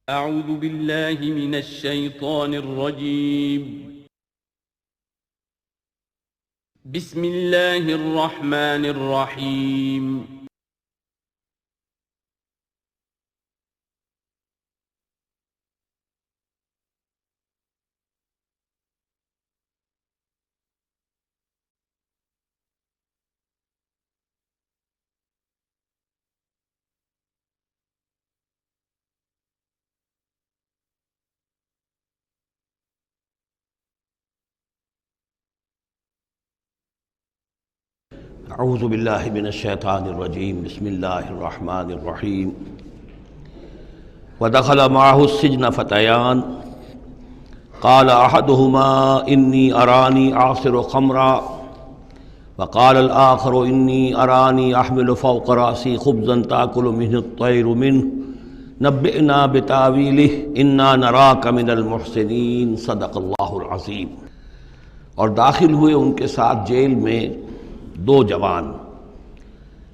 اعوذ باللہ من الشیطان الرجیم بسم اللہ الرحمن الرحیم اعوذ باللہ من الشیطان الرجیم بسم اللہ الرحمن الرحیم ودخل معه السجن فتیان قال احدهما انی ارانی اعصر خمرا وقال الآخر انی ارانی احمل فوق رأسی خبزا تأکل منه الطیر منه نبئنا بتاویلہ انا نراک من المحسنین صدق اللہ العظیم۔ اور داخل ہوئے ان کے ساتھ جیل میں دو جوان۔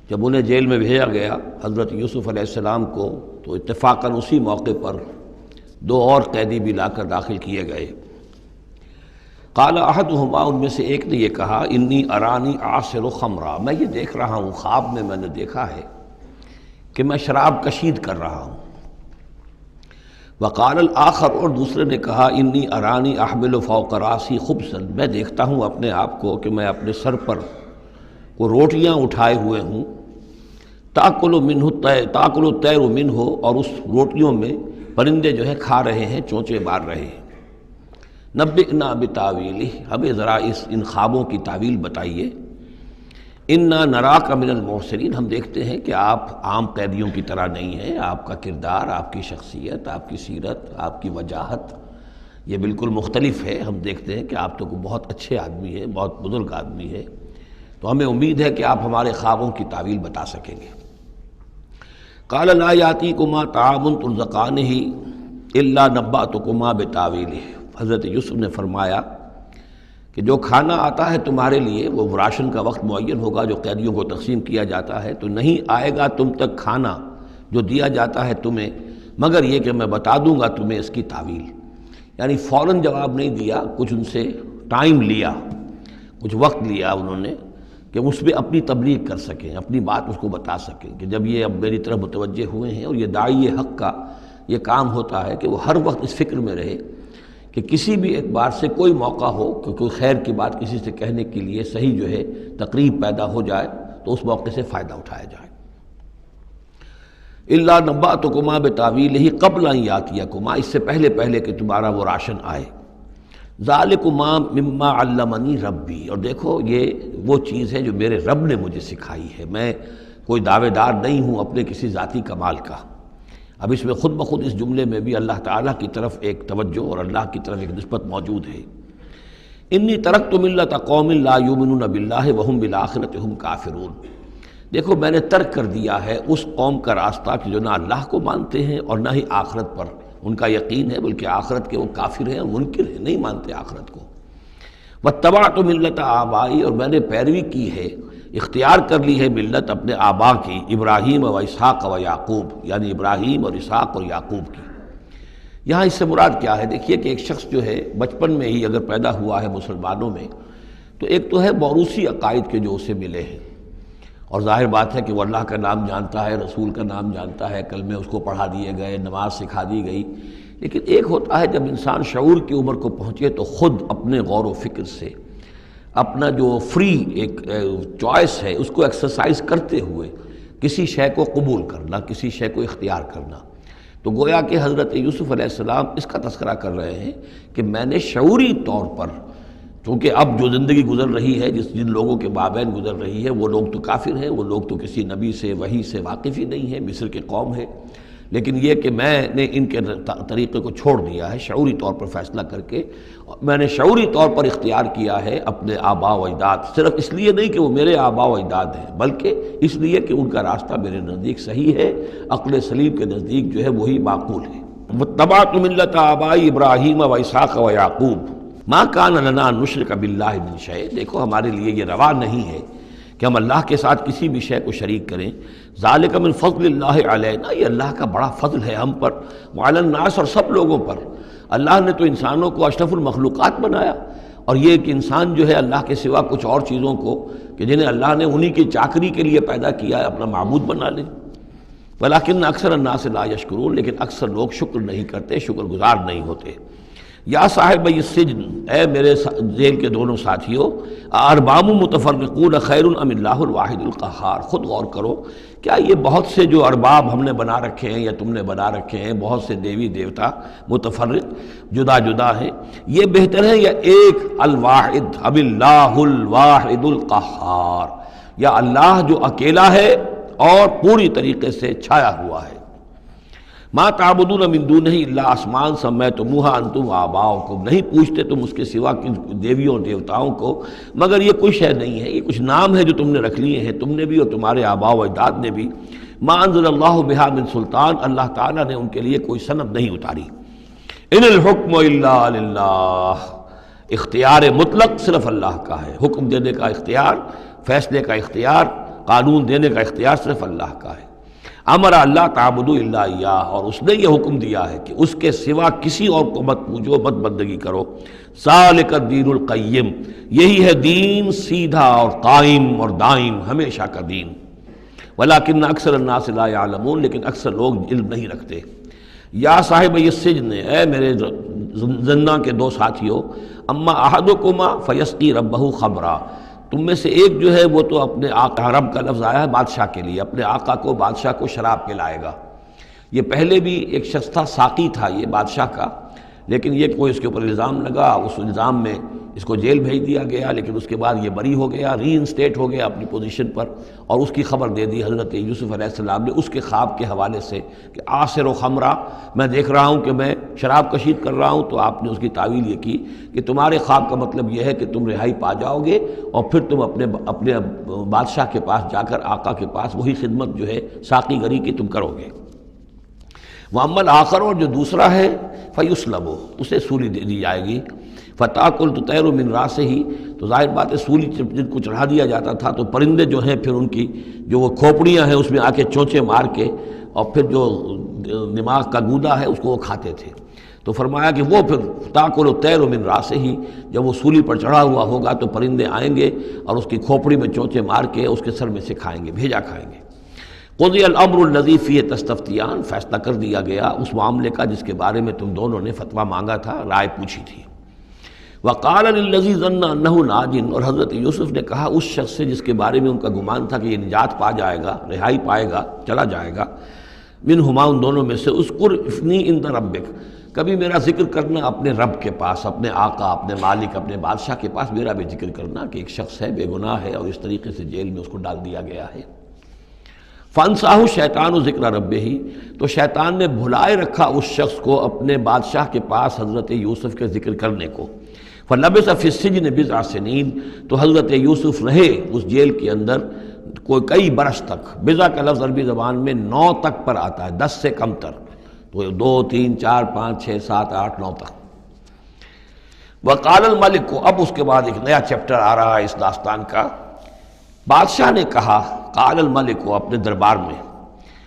جب انہیں جیل میں بھیجا گیا حضرت یوسف علیہ السلام کو، تو اتفاقاً اسی موقع پر دو اور قیدی بھی لا کر داخل کیے گئے۔ قال احدہما، ان میں سے ایک نے یہ کہا، انی ارانی اعصر خمرا، میں یہ دیکھ رہا ہوں، خواب میں نے دیکھا ہے کہ میں شراب کشید کر رہا ہوں۔ وقال الآخر، اور دوسرے نے کہا، انی ارانی احمل فوق راسی خبزا، میں دیکھتا ہوں اپنے آپ کو کہ میں اپنے سر پر وہ روٹیاں اٹھائے ہوئے ہوں، تاکل الطیر منہ، اور اس روٹیوں میں پرندے جو ہے کھا رہے ہیں، چونچے مار رہے ہیں۔ نبئنا بتاویلہ، ہمیں ذرا ان خوابوں کی تعویل بتائیے۔ انا نراک من المحسنین، ہم دیکھتے ہیں کہ آپ عام قیدیوں کی طرح نہیں ہیں، آپ کا کردار، آپ کی شخصیت، آپ کی سیرت، آپ کی وجاہت یہ بالکل مختلف ہے۔ ہم دیکھتے ہیں کہ آپ تو بہت اچھے آدمی ہیں، بہت بزرگ آدمی ہے، تو ہمیں امید ہے کہ آپ ہمارے خوابوں کی تعویل بتا سکیں گے۔ قال لا یاتیکما طعام ترزقانہ الا نبأتکما بتاویلہ، حضرت یوسف نے فرمایا کہ جو کھانا آتا ہے تمہارے لیے، وہ راشن کا وقت معین ہوگا جو قیدیوں کو تقسیم کیا جاتا ہے، تو نہیں آئے گا تم تک کھانا جو دیا جاتا ہے تمہیں، مگر یہ کہ میں بتا دوں گا تمہیں اس کی تعویل۔ یعنی فوراً جواب نہیں دیا، کچھ ان سے ٹائم لیا، کچھ وقت لیا انہوں نے کہ اس پہ اپنی تبلیغ کر سکیں، اپنی بات اس کو بتا سکیں کہ جب یہ اب میری طرف متوجہ ہوئے ہیں۔ اور یہ داعی حق کا یہ کام ہوتا ہے کہ وہ ہر وقت اس فکر میں رہے کہ کسی بھی اعتبار سے کوئی موقع ہو کہ کوئی خیر کی بات کسی سے کہنے کے لیے صحیح جو ہے تقریب پیدا ہو جائے تو اس موقع سے فائدہ اٹھایا جائے۔ الا نبأتکما بتاویلہ قبل ان یاتیکما، اس سے پہلے کہ تمہارا وہ راشن آئے۔ ذالکما مما علمنی ربی، اور دیکھو یہ وہ چیز ہے جو میرے رب نے مجھے سکھائی ہے، میں کوئی دعوے دار نہیں ہوں اپنے کسی ذاتی کمال کا۔ اب اس میں خود بخود اس جملے میں بھی اللہ تعالیٰ کی طرف ایک توجہ اور اللہ کی طرف ایک نسبت موجود ہے۔ انی ترکت ملت قوم لا یؤمنون باللہ وہم بالآخرۃ ہم کافرون، دیکھو میں نے ترک کر دیا ہے اس قوم کا راستہ کہ جو نہ اللہ کو مانتے ہیں اور نہ ہی آخرت پر ان کا یقین ہے، بلکہ آخرت کے وہ کافر ہیں، منکر ہیں، نہیں مانتے آخرت کو۔ واتبعت ملت آبائی، اور میں نے پیروی کی ہے، اختیار کر لی ہے ملت اپنے آبا کی، ابراہیم و اسحاق و یعقوب، یعنی ابراہیم اور اسحاق اور یعقوب کی۔ یہاں اس سے مراد کیا ہے؟ دیکھیے کہ ایک شخص جو ہے بچپن میں ہی اگر پیدا ہوا ہے مسلمانوں میں، تو ایک تو ہے موروثی عقائد کے جو اسے ملے ہیں، اور ظاہر بات ہے کہ وہ اللہ کا نام جانتا ہے، رسول کا نام جانتا ہے، کلمے اس کو پڑھا دیے گئے، نماز سکھا دی گئی۔ لیکن ایک ہوتا ہے جب انسان شعور کی عمر کو پہنچے تو خود اپنے غور و فکر سے اپنا جو فری ایک چوائس ہے اس کو ایکسرسائز کرتے ہوئے کسی شے کو قبول کرنا، کسی شے کو اختیار کرنا۔ تو گویا کہ حضرت یوسف علیہ السلام اس کا تذکرہ کر رہے ہیں کہ میں نے شعوری طور پر، چونکہ اب جو زندگی گزر رہی ہے، جن لوگوں کے مابین گزر رہی ہے، وہ لوگ تو کافر ہیں، وہ لوگ تو کسی نبی سے وحی سے واقف ہی نہیں ہیں، مصر کے قوم ہے، لیکن یہ کہ میں نے ان کے طریقے کو چھوڑ دیا ہے شعوری طور پر فیصلہ کر کے، میں نے شعوری طور پر اختیار کیا ہے اپنے آبا و اجداد، صرف اس لیے نہیں کہ وہ میرے آبا و اجداد ہیں، بلکہ اس لیے کہ ان کا راستہ میرے نزدیک صحیح ہے، عقل سلیم کے نزدیک جو ہے وہی معقول ہے۔ واتبعت ملت آبائی ابراہیم و اسحاق و یعقوب ما کان لنا ان نشرک باللہ من شیء، دیکھو ہمارے لیے یہ روا نہیں ہے کہ کہ ہم اللہ کے ساتھ کسی بھی شے کو شریک کریں. ذالک من فضل اللہ علینا، یہ اللہ کا بڑا فضل ہے ہم پر، وعلی الناس، اور سب لوگوں پر. اللہ نے تو انسانوں کو اشرف المخلوقات بنایا، اور یہ کہ انسان جو ہے اللہ کے سوا کچھ اور چیزوں کو کہ جنہیں اللہ نے انہی کی چاکری کے لیے پیدا کیا ہے اپنا معبود بنا لے. ولیکن اکثر الناس لا یشکرون، لیکن اکثر لوگ شکر نہیں کرتے، شکر گزار نہیں ہوتے. یا صاحب السجن، اے میرے جیل کے دونوں ساتھیوں، ارباب متفرقون خیر ام اللہ الواحد القہار. خود غور کرو، کیا یہ بہت سے جو ارباب ہم نے بنا رکھے ہیں یا تم نے بنا رکھے ہیں، بہت سے دیوی دیوتا متفرق جدا جدا ہیں، یہ بہتر ہے یا ایک الواحد ام اللہ الواحد القہار، یا اللہ جو اکیلا ہے اور پوری طریقے سے چھایا ہوا ہے. ما تعبدون من دونہ الا اسماء سمیتموہا انتم وآباؤکم، نہیں پوچھتے تم اس کے سوا دیویوں اور دیوتاؤں کو مگر یہ کوئی شے نہیں ہے، یہ کچھ نام ہے جو تم نے رکھ لیے ہیں، تم نے بھی اور تمہارے آباء و اجداد نے بھی. ما انزل اللہ بہا من سلطان، اللہ تعالیٰ نے ان کے لیے کوئی سند نہیں اتاری. ان الحکم الا للہ، اختیار مطلق صرف اللہ کا ہے. حکم دینے کا اختیار، فیصلے کا اختیار، قانون دینے کا اختیار صرف اللہ کا ہے. امر اللہ تعبدوا الا ایاہ، اور اس نے یہ حکم دیا ہے کہ اس کے سوا کسی اور کو مت پوجو، مت بندگی کرو. ذالک الدین القیم، یہی ہے دین سیدھا اور قائم اور دائم، ہمیشہ کا دین. ولیکن اکثر الناس لا یعلمون، لیکن اکثر لوگ علم نہیں رکھتے. یا صاحب السجن، اے میرے زنداں کے دو ساتھیوں، اما احدکما فیسقی ربہ خمرا، تم میں سے ایک جو ہے وہ تو اپنے آقا، رب کا لفظ آیا ہے بادشاہ کے لیے، اپنے آقا کو، بادشاہ کو شراب پلائے گا. یہ پہلے بھی ایک شخص تھا، ساقی تھا یہ بادشاہ کا، لیکن یہ کوئی اس کے اوپر الزام لگا، اس الزام میں اس کو جیل بھیج دیا گیا، لیکن اس کے بعد یہ بری ہو گیا، ری انسٹیٹ ہو گیا اپنی پوزیشن پر، اور اس کی خبر دے دی حضرت یوسف علیہ السلام نے اس کے خواب کے حوالے سے کہ آصر و خمرہ، میں دیکھ رہا ہوں کہ میں شراب کشید کر رہا ہوں. تو آپ نے اس کی تعویل یہ کی کہ تمہارے خواب کا مطلب یہ ہے کہ تم رہائی پا جاؤ گے، اور پھر تم اپنے بادشاہ کے پاس جا کر، آقا کے پاس وہی خدمت جو ہے ساقی گری کی تم کرو گے. وَأَمَّا الْآخَرُ، اور جو دوسرا ہے، فَيُسْلَبُ، اسے سولی دے دی جائے گی. فَتَأْكُلُ الطَّيْرُ مِنْ رَأْسِهِ، تو ظاہر بات ہے سولی جن کو چڑھا دیا جاتا تھا تو پرندے جو ہیں پھر ان کی جو وہ کھوپڑیاں ہیں اس میں آ کے چونچے مار کے، اور پھر جو دماغ کا گودا ہے اس کو وہ کھاتے تھے. تو فرمایا کہ وہ پھر تاکل الطیر من راسہ، جب وہ سولی پر چڑھا ہوا ہوگا تو پرندے آئیں گے اور اس کی کھوپڑی میں چونچے مار کے اس کے سر میں سے کھائیں گے، بھیجا کھائیں گے. قضی الامر الذی فیہ تستفتیان، فیصلہ کر دیا گیا اس معاملے کا جس کے بارے میں تم دونوں نے فتویٰ مانگا تھا، رائے پوچھی تھی. وقال للذی ظن انہ ناج، اور حضرت یوسف نے کہا اس شخص سے جس کے بارے میں ان کا گمان تھا کہ یہ نجات پا جائے گا، رہائی پائے گا، چلا جائے گا، منہما، ان دونوں میں سے، اذکر افنی عند ربک، کبھی میرا ذکر کرنا اپنے رب کے پاس، اپنے آقا، اپنے مالک، اپنے بادشاہ کے پاس میرا بھی ذکر کرنا کہ ایک شخص ہے بے گناہ ہے اور اس طریقے سے جیل میں اس کو ڈال دیا گیا ہے. فانساہ شیطان و ذکر ربہ، تو شیطان نے بھلائے رکھا اس شخص کو اپنے بادشاہ کے پاس حضرت یوسف کے ذکر کرنے کو. فلبث فی السجن بضع سنین، تو حضرت یوسف رہے اس جیل کے اندر کئی برس تک. بضع کا لفظ عربی زبان میں 9 تک پر آتا ہے، 10 سے کم تر، تو 2 3 4 5 6 7 8 9 تک. وقال الملک کو، اب اس کے بعد ایک نیا چیپٹر آ رہا ہے اس داستان کا. بادشاہ نے کہا، قال الملک کو، اپنے دربار میں.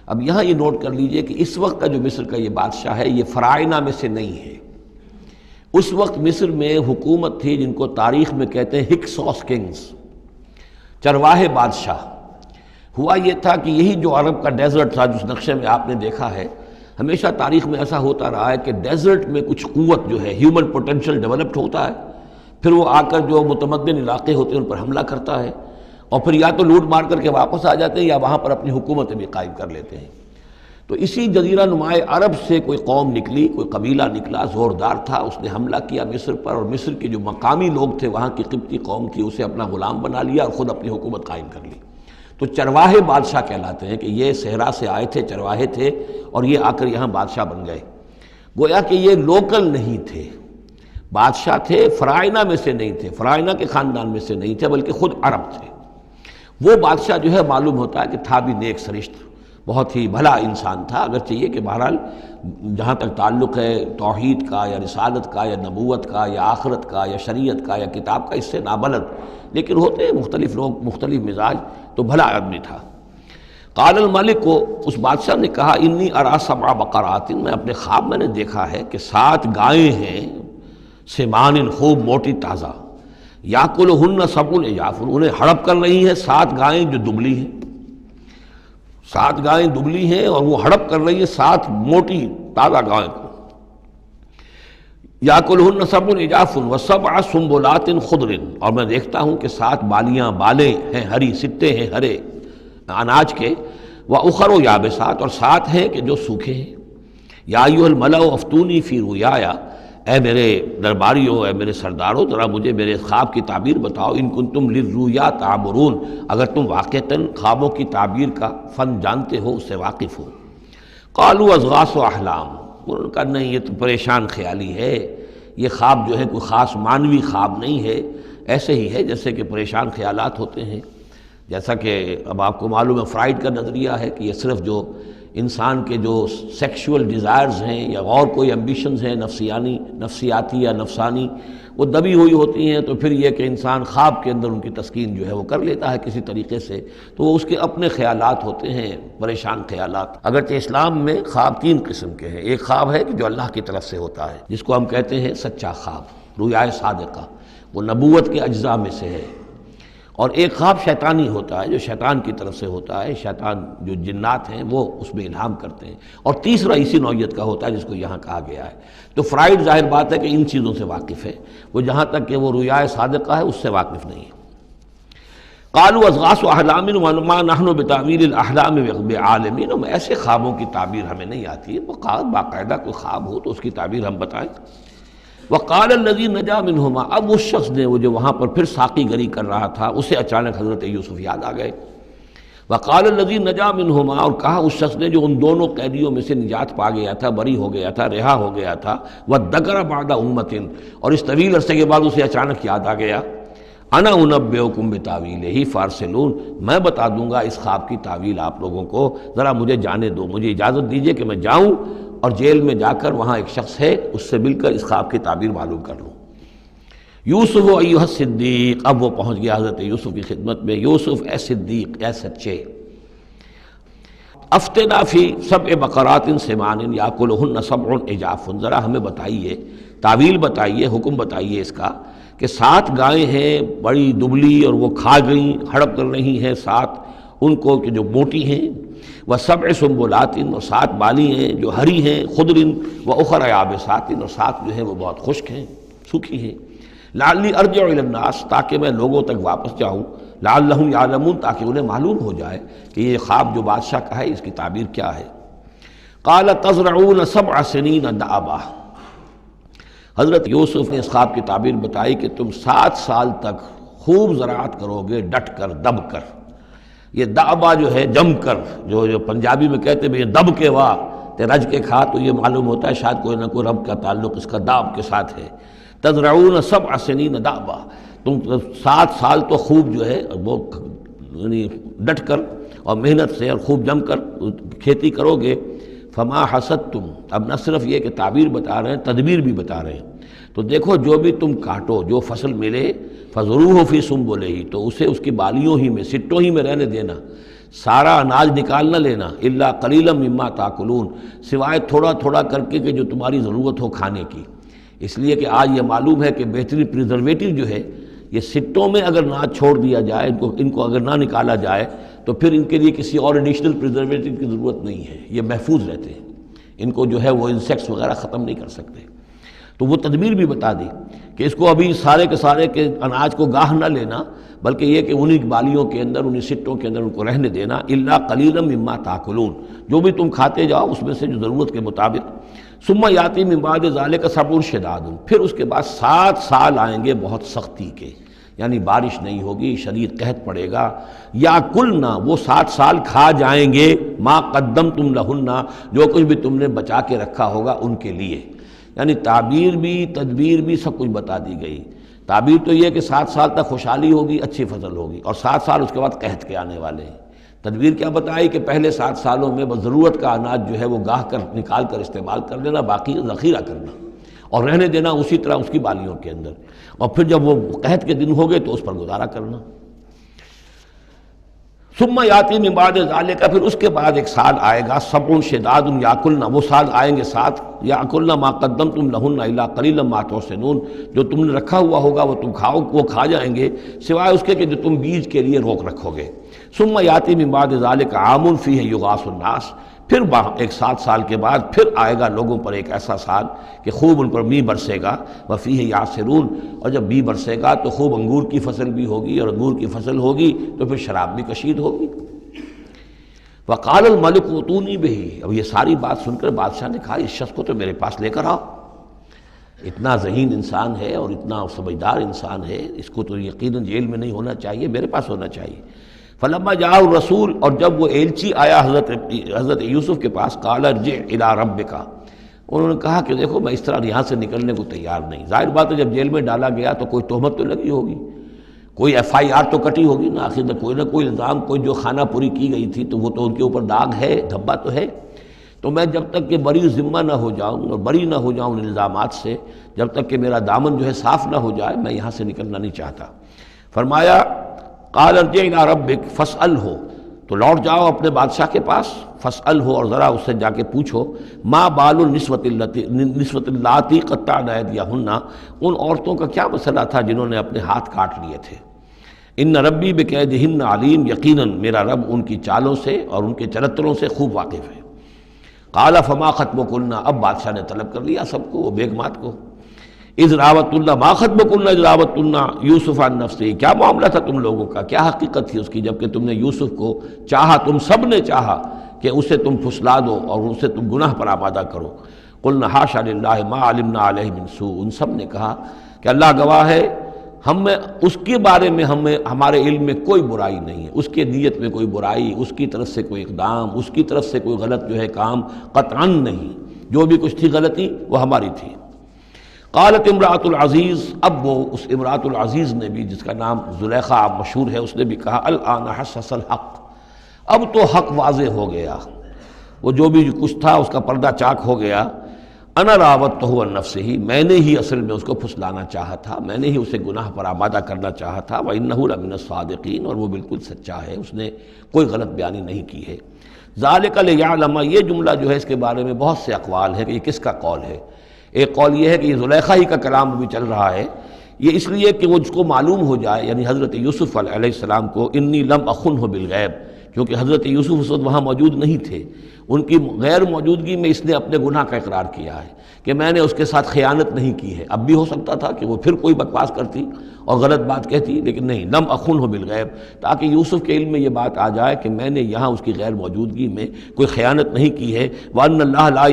اب یہاں یہ نوٹ کر لیجئے کہ اس وقت کا جو مصر کا یہ بادشاہ ہے یہ فرائنہ میں سے نہیں ہے. اس وقت مصر میں حکومت تھی جن کو تاریخ میں کہتے ہیں ہکسوس کنگز، چرواہے بادشاہ. ہوا یہ تھا کہ یہی جو عرب کا ڈیزرٹ تھا جس نقشے میں آپ نے دیکھا ہے، ہمیشہ تاریخ میں ایسا ہوتا رہا ہے کہ ڈیزرٹ میں کچھ قوت جو ہے، ہیومن پوٹینشل ڈیولپڈ ہوتا ہے، پھر وہ آ کر جو متمدن علاقے ہوتے ہیں ان پر حملہ کرتا ہے، اور پھر یا تو لوٹ مار کر کے واپس آ جاتے ہیں یا وہاں پر اپنی حکومتیں بھی قائم کر لیتے ہیں. تو اسی جزیرہ نمائے عرب سے کوئی قوم نکلی، کوئی قبیلہ نکلا، زوردار تھا، اس نے حملہ کیا مصر پر، اور مصر کے جو مقامی لوگ تھے، وہاں کی قبطی قوم تھی، اسے اپنا غلام بنا لیا اور خود اپنی حکومت قائم کر لی. تو چرواہے بادشاہ کہلاتے ہیں کہ یہ صحرا سے آئے تھے، چرواہے تھے، اور یہ آ کر یہاں بادشاہ بن گئے. گویا کہ یہ لوکل نہیں تھے، بادشاہ تھے، فرائنہ میں سے نہیں تھے، فرائنہ کے خاندان میں سے نہیں تھے، بلکہ خود عرب تھے. وہ بادشاہ جو ہے معلوم ہوتا ہے کہ تھا بھی نیک سرشت، بہت ہی بھلا انسان تھا، اگرچہ یہ کہ بہرحال جہاں تک تعلق ہے توحید کا یا رسالت کا یا نبوت کا یا آخرت کا یا شریعت کا یا کتاب کا، اس سے نابلد. لیکن ہوتے ہیں مختلف لوگ، مختلف مزاج، تو بھلا آدمی تھا۔ قال الملک کو، اس بادشاہ نے کہا انی ارا سبع بقرات، میں اپنے خواب میں نے دیکھا ہے کہ 7 گائیں ہیں، سمان خوب موٹی تازہ، یاکلہن سبع عجاف، انہیں ہڑپ کر رہی ہیں 7 گائیں جو دبلی ہیں، 7 گائیں دبلی ہیں اور وہ ہڑپ کر رہی ہیں 7 موٹی تازہ گائیں کو۔ یاکلہن سبع عجاف وسبع سنبلات خضر، اور میں دیکھتا ہوں کہ 7 بالیاں، بالیں ہیں ہری، سٹے ہیں ہرے اناج کے، وَأُخَرُ یابسات، اور 7 ہیں کہ جو سوکھے ہیں۔ یا ایھا الملأ افتونی فی رؤیایا، اے میرے درباریوں، اے میرے سرداروں، ذرا مجھے میرے خواب کی تعبیر بتاؤ، ان کنتم للرؤیا تعبرون، اگر تم واقعتاً خوابوں کی تعبیر کا فن جانتے ہو، اس سے واقف ہو۔ قالوا اضغاث احلام، انہوں نے کہا نہیں یہ تو پریشان خیالی ہے، یہ خواب جو ہے کوئی خاص معنوی خواب نہیں ہے، ایسے ہی ہے جیسے کہ پریشان خیالات ہوتے ہیں۔ جیسا کہ اب آپ کو معلوم ہے فرائڈ کا نظریہ ہے کہ یہ صرف جو انسان کے جو سیکشول ڈیزائرز ہیں یا اور کوئی ایمبیشنز ہیں نفسیاتی یا نفسانی، وہ دبی ہوئی ہوتی ہیں، تو پھر یہ کہ انسان خواب کے اندر ان کی تسکین جو ہے وہ کر لیتا ہے کسی طریقے سے، تو وہ اس کے اپنے خیالات ہوتے ہیں، پریشان خیالات۔ اگرچہ اسلام میں خواب 3 قسم کے ہیں، ایک خواب ہے کہ جو اللہ کی طرف سے ہوتا ہے، جس کو ہم کہتے ہیں سچا خواب، رؤیا صادقہ، وہ نبوت کے اجزاء میں سے ہے، اور ایک خواب شیطانی ہوتا ہے جو شیطان کی طرف سے ہوتا ہے، شیطان جو جنات ہیں وہ اس میں الہام کرتے ہیں، اور تیسرا اسی نوعیت کا ہوتا ہے جس کو یہاں کہا گیا ہے۔ تو فرائڈ ظاہر بات ہے کہ ان چیزوں سے واقف ہے، وہ جہاں تک کہ وہ رؤیا صادقہ ہے اس سے واقف نہیں ہے۔ قالوا اضغاث احلام وما نحن بتاویل الاحلام بعالمین، ایسے خوابوں کی تعبیر ہمیں نہیں آتی ہے، باقاعدہ کوئی خواب ہو تو اس کی تعبیر ہم بتائیں۔ وقال الذی نجا منہما، اب اس شخص نے، وہ جو وہاں پر پھر ساقی گری کر رہا تھا، اسے اچانک حضرت یوسف یاد آ گئے۔ وقال الذی نجا منہما، اور کہا اس شخص نے جو ان دونوں قیدیوں میں سے نجات پا گیا تھا، بری ہو گیا تھا، رہا ہو گیا تھا، وذکر بعد امۃ، اور اس طویل عرصے کے بعد اسے اچانک یاد آ گیا، انا انبئکم بتاویلہ فارسلون، میں بتا دوں گا اس خواب کی تعویل آپ لوگوں کو، ذرا مجھے جانے دو، مجھے اجازت دیجئے کہ میں جاؤں اور جیل میں جا کر وہاں ایک شخص ہے اس سے مل کر اس خواب کی تعبیر معلوم کر لوں۔ یوسف ایھا الصدیق، اب وہ پہنچ گیا حضرت یوسف کی خدمت میں، یوسف اے صدیق، اے سچے، افتنا فی سبع بقرات سمان یاکلہن سبع عجاف، ذرا ہمیں بتائیے، تعویل بتائیے، حکم بتائیے اس کا کہ 7 گائیں ہیں بڑی دبلی اور وہ کھا گئیں، ہڑپ کر رہی ہیں 7 ان کو کہ جو موٹی ہیں، وسبع سنبلات، اور 7 بالی ہیں جو ہری ہیں، خضر واخر یابسات، اور 7 جو ہیں وہ بہت خشک ہیں، سوکھی ہیں، لعلی ارجع الی الناس، تاکہ میں لوگوں تک واپس جاؤں، لعلہم یعلمون، تاکہ انہیں معلوم ہو جائے کہ یہ خواب جو بادشاہ کا ہے اس کی تعبیر کیا ہے۔ قال تزرعون 7 سنین دأبا، حضرت یوسف نے اس خواب کی تعبیر بتائی کہ تم 7 سال تک خوب زراعت کرو گے، ڈٹ کر، دب کر۔ یہ دأبا جو ہے جم کر، جو پنجابی میں کہتے ہیں یہ دب کے واہ تے رج کے کھا، تو یہ معلوم ہوتا ہے شاید کوئی نہ کوئی رب کا تعلق اس کا داب کے ساتھ ہے۔ تزرعون 7 سنین دأبا، تم 7 سال تو خوب جو ہے وہ یعنی ڈٹ کر اور محنت سے اور خوب جم کر کھیتی کرو گے۔ فما حصدتم، اب نہ صرف یہ کہ تعبیر بتا رہے ہیں، تدبیر بھی بتا رہے ہیں، تو دیکھو جو بھی تم کاٹو، جو فصل ملے، فضروہ فی سنبلہ، تو اسے اس کی بالیوں ہی میں، سٹوں ہی میں رہنے دینا، سارا اناج نکال نہ لینا، الا قلیلا مما تاکلون، سوائے تھوڑا تھوڑا کر کے کہ جو تمہاری ضرورت ہو کھانے کی، اس لیے کہ آج یہ معلوم ہے کہ بہترین پریزرویٹو جو ہے یہ سٹوں میں اگر نہ چھوڑ دیا جائے، ان کو اگر نہ نکالا جائے تو پھر ان کے لیے کسی اور ایڈیشنل پریزرویٹو کی ضرورت نہیں ہے، یہ محفوظ رہتے ہیں، ان کو جو ہے وہ انسیکٹس وغیرہ ختم نہیں کر سکتے۔ تو وہ تدبیر بھی بتا دی کہ اس کو ابھی سارے کے سارے کے اناج کو گاہ نہ لینا، بلکہ یہ کہ انہی بالیوں کے اندر، انہی سٹوں کے اندر ان کو رہنے دینا، الا قلیلا مما تاکلون، جو بھی تم کھاتے جاؤ اس میں سے جو ضرورت کے مطابق۔ ثم یاتی من بعد ذلک صبر شداد، پھر اس کے بعد 7 سال آئیں گے بہت سختی کے، یعنی بارش نہیں ہوگی، شدید قحط پڑے گا، یا کلنا، وہ 7 سال کھا جائیں گے، ما قدمتم لہن، جو کچھ بھی تم نے بچا کے رکھا ہوگا ان کے لیے، یعنی تعبیر بھی تدبیر بھی سب کچھ بتا دی گئی۔ تعبیر تو یہ کہ 7 سال تک خوشحالی ہوگی، اچھی فصل ہوگی، اور 7 سال اس کے بعد قحط کے آنے والے ہیں۔ تدبیر کیا بتائی کہ پہلے 7 سالوں میں بس ضرورت کا اناج جو ہے وہ گاہ کر نکال کر استعمال کر لینا، باقی ذخیرہ کرنا، اور رہنے دینا اسی طرح اس کی بالیوں کے اندر، اور پھر جب وہ قحط کے دن ہو گئے تو اس پر گزارا کرنا۔ ثم یاتی من بعد ذالک، پھر اس کے بعد ایک سال آئے گا، سبع شداد یاکلن، وہ سال آئیں گے 7، یاکلن ما قدمتم لہن الا قلیلا ما تحسنون، جو تم نے رکھا ہوا ہوگا وہ تم کھاؤ، وہ کھا جائیں گے سوائے اس کے کہ جو تم بیج کے لیے روک رکھو گے۔ ثم یاتی من بعد ذالک عام فیہ یغاث الناس، پھر ایک 7 سال کے بعد پھر آئے گا لوگوں پر ایک ایسا سال کہ خوب ان پر می برسے گا، وفیہ یعصرون، اور جب می برسے گا تو خوب انگور کی فصل بھی ہوگی، اور انگور کی فصل ہوگی تو پھر شراب بھی کشید ہوگی۔ وقال الملک اوتونی بہ، اب یہ ساری بات سن کر بادشاہ نے کہا اس شخص کو تو میرے پاس لے کر آؤ، اتنا ذہین انسان ہے اور اتنا سمجھدار انسان ہے، اس کو تو یقیناً جیل میں نہیں ہونا چاہیے، میرے پاس ہونا چاہیے۔ فلما جاء الرسول، اور جب وہ ایلچی آیا حضرت یوسف کے پاس، قال ارجع الی ربک، انہوں نے کہا کہ دیکھو میں اس طرح یہاں سے نکلنے کو تیار نہیں۔ ظاہر بات ہے جب جیل میں ڈالا گیا تو کوئی تہمت تو لگی ہوگی، کوئی FIR تو کٹی ہوگی نا، آخر میں کوئی نہ کوئی الزام، کوئی جو خانہ پوری کی گئی تھی تو وہ تو ان کے اوپر داغ ہے، دھبا تو ہے۔ تو میں جب تک کہ بری ذمہ نہ ہو جاؤں اور بری نہ ہو جاؤں ان الزامات سے، جب تک کہ میرا دامن جو ہے صاف نہ ہو جائے، میں یہاں سے نکلنا نہیں چاہتا۔ فرمایا قال ارجع الی ربک فاسألہ، تو لوٹ جاؤ اپنے بادشاہ کے پاس، فاسألہ، اور ذرا اس سے جا کے پوچھو، ما بال النسوۃ اللاتی قطعن ایدیہن، ان عورتوں کا کیا مسئلہ تھا جنہوں نے اپنے ہاتھ کاٹ لیے تھے۔ ان ربی بکیدہن علیم، یقیناً میرا رب ان کی چالوں سے اور ان کے چرتروں سے خوب واقف ہے۔ قال فما خطبکن، اب بادشاہ نے طلب کر لیا سب کو، وہ بیگمات کو، اذ راوتن، ما خطبکن اذ راوتن یوسف عن نفسہ، کیا معاملہ تھا تم لوگوں کا، کیا حقیقت تھی اس کی جب کہ تم نے یوسف کو چاہا، تم سب نے چاہا کہ اسے تم پھسلا دو اور اسے تم گناہ پر آمادہ کرو۔ قلنا حاشا للہ ما علمنا علیہ من سوء، ان سب نے کہا کہ اللہ گواہ ہے ہمیں اس کے بارے میں ہمارے علم میں کوئی برائی نہیں ہے، اس کے نیت میں کوئی برائی، اس کی طرف سے کوئی اقدام، اس کی طرف سے کوئی غلط جو ہے کام قطعاً نہیں، جو بھی کچھ تھی غلطی وہ ہماری تھی۔ قالت امرأۃ العزیز، اب وہ اس امرأۃ العزیز نے بھی، جس کا نام زلیخا مشہور ہے، اس نے بھی کہا الآن حسس الحق، اب تو حق واضح ہو گیا، وہ جو بھی کچھ تھا اس کا پردہ چاک ہو گیا۔ انا راودتہ عن نفسہ، میں نے ہی اصل میں اس کو پھسلانا چاہا تھا، میں نے ہی اسے گناہ پر آمادہ کرنا چاہا تھا، وانہ لمن الصادقین، اور وہ بالکل سچا ہے، اس نے کوئی غلط بیانی نہیں کی ہے۔ ذالک لیعلم، یہ جملہ جو ہے اس کے بارے میں بہت سے اقوال ہیں کہ یہ کس کا قول ہے۔ ایک قول یہ ہے کہ یہ زلیخا ہی کا کلام ابھی چل رہا ہے، یہ اس لیے کہ وہ جس کو معلوم ہو جائے، یعنی حضرت یوسف علیہ السلام کو، انی لم اخنہ بالغیب، کیونکہ حضرت یوسف اس وقت وہاں موجود نہیں تھے، ان کی غیر موجودگی میں اس نے اپنے گناہ کا اقرار کیا ہے کہ میں نے اس کے ساتھ خیانت نہیں کی ہے۔ اب بھی ہو سکتا تھا کہ وہ پھر کوئی بکواس کرتی اور غلط بات کہتی، لیکن نہیں، لم اخنہ بالغیب، تاکہ یوسف کے علم میں یہ بات آ جائے کہ میں نے یہاں اس کی غیر موجودگی میں کوئی خیانت نہیں کی ہے۔ وَأَنَّ اللَّهَ لَا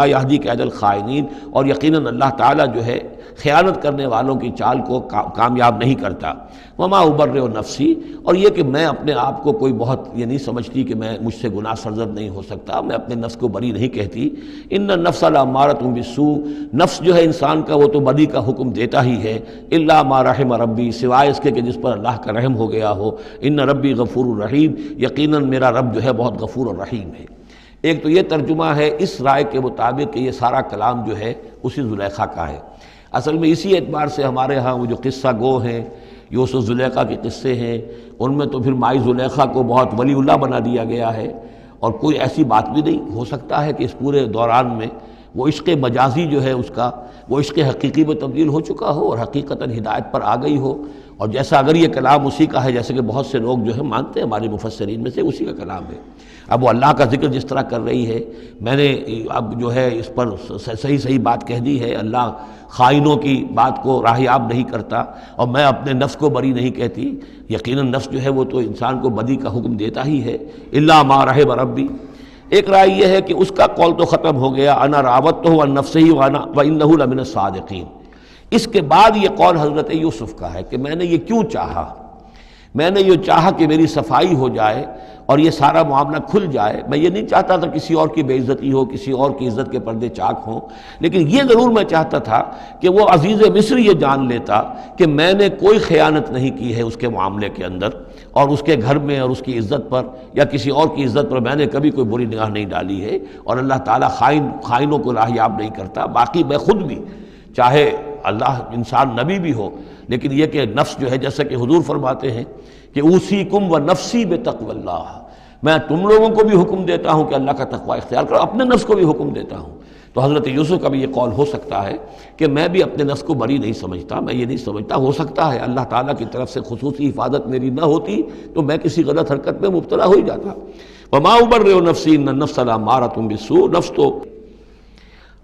يَهْدِي كَيْدَ الْخَائِنِينَ، اور یقیناً اللہ تعالیٰ جو ہے خیانت کرنے والوں کی چال کو کامیاب نہیں کرتا۔ وما ابرئ نفسی، اور یہ کہ میں اپنے آپ کو کوئی بہت یہ نہیں سمجھتی کہ میں مجھ سے گناہ سرزد نہیں ہو سکتا، میں اپنے نفس کو بری نہیں کہتی۔ ان النفس لامارۃ بالسوء، نفس جو ہے انسان کا وہ تو بدی کا حکم دیتا ہی ہے، الا ما رحم ربی، سوائے اس کے کہ جس پر اللہ کا رحم ہو گیا ہو۔ ان ربی غفور الرحیم، یقیناً میرا رب جو ہے بہت غفور اور رحیم ہے۔ ایک تو یہ ترجمہ ہے اس رائے کے مطابق کہ یہ سارا کلام جو ہے اسی زلیخا کا ہے۔ اصل میں اسی اعتبار سے ہمارے ہاں وہ جو قصہ گو ہیں، یوسف زلیخا کے قصے ہیں، ان میں تو پھر مائی زلیخا کو بہت ولی اللہ بنا دیا گیا ہے، اور کوئی ایسی بات بھی نہیں ہو سکتا ہے کہ اس پورے دوران میں وہ عشق مجازی جو ہے اس کا وہ عشق حقیقی میں تبدیل ہو چکا ہو اور حقیقتاً ہدایت پر آ گئی ہو، اور جیسا اگر یہ کلام اسی کا ہے جیسے کہ بہت سے لوگ جو ہے مانتے ہیں ہمارے مفسرین میں سے، اسی کا کلام ہے۔ اب وہ اللہ کا ذکر جس طرح کر رہی ہے، میں نے اب جو ہے اس پر صحیح بات کہہ دی ہے، اللہ خائنوں کی بات کو راہیاب نہیں کرتا، اور میں اپنے نفس کو بری نہیں کہتی، یقیناً نفس جو ہے وہ تو انسان کو بدی کا حکم دیتا ہی ہے، الا ما رحم ربی۔ ایک رائے یہ ہے کہ اس کا قول تو ختم ہو گیا، انا راودتہ عن نفسہ وانہ لمن الصادقین۔ اس کے بعد یہ قول حضرت یوسف کا ہے کہ میں نے یہ کیوں چاہا، میں نے یہ چاہا کہ میری صفائی ہو جائے اور یہ سارا معاملہ کھل جائے. میں یہ نہیں چاہتا تھا کسی اور کی بے عزتی ہو، کسی اور کی عزت کے پردے چاک ہوں، لیکن یہ ضرور میں چاہتا تھا کہ وہ عزیز مصر یہ جان لیتا کہ میں نے کوئی خیانت نہیں کی ہے اس کے معاملے کے اندر، اور اس کے گھر میں اور اس کی عزت پر یا کسی اور کی عزت پر میں نے کبھی کوئی بری نگاہ نہیں ڈالی ہے، اور اللہ تعالیٰ خائنوں کو راہیاب نہیں کرتا. باقی میں خود بھی، چاہے اللہ انسان نبی بھی ہو، لیکن یہ کہ نفس جو ہے، جیسا کہ حضور فرماتے ہیں کہ اوصیکم و نفسی بتقوی اللہ، میں تم لوگوں کو بھی حکم دیتا ہوں کہ اللہ کا تقوی اختیار کرو، اپنے نفس کو بھی حکم دیتا ہوں. تو حضرت یوسف کا بھی یہ قول ہو سکتا ہے کہ میں بھی اپنے نفس کو بری نہیں سمجھتا، میں یہ نہیں سمجھتا، ہو سکتا ہے اللہ تعالیٰ کی طرف سے خصوصی حفاظت میری نہ ہوتی تو میں کسی غلط حرکت میں مبتلا ہو ہی جاتا. وما ابرئ نفسی ان النفس لامارۃ بالسوء، نفس تو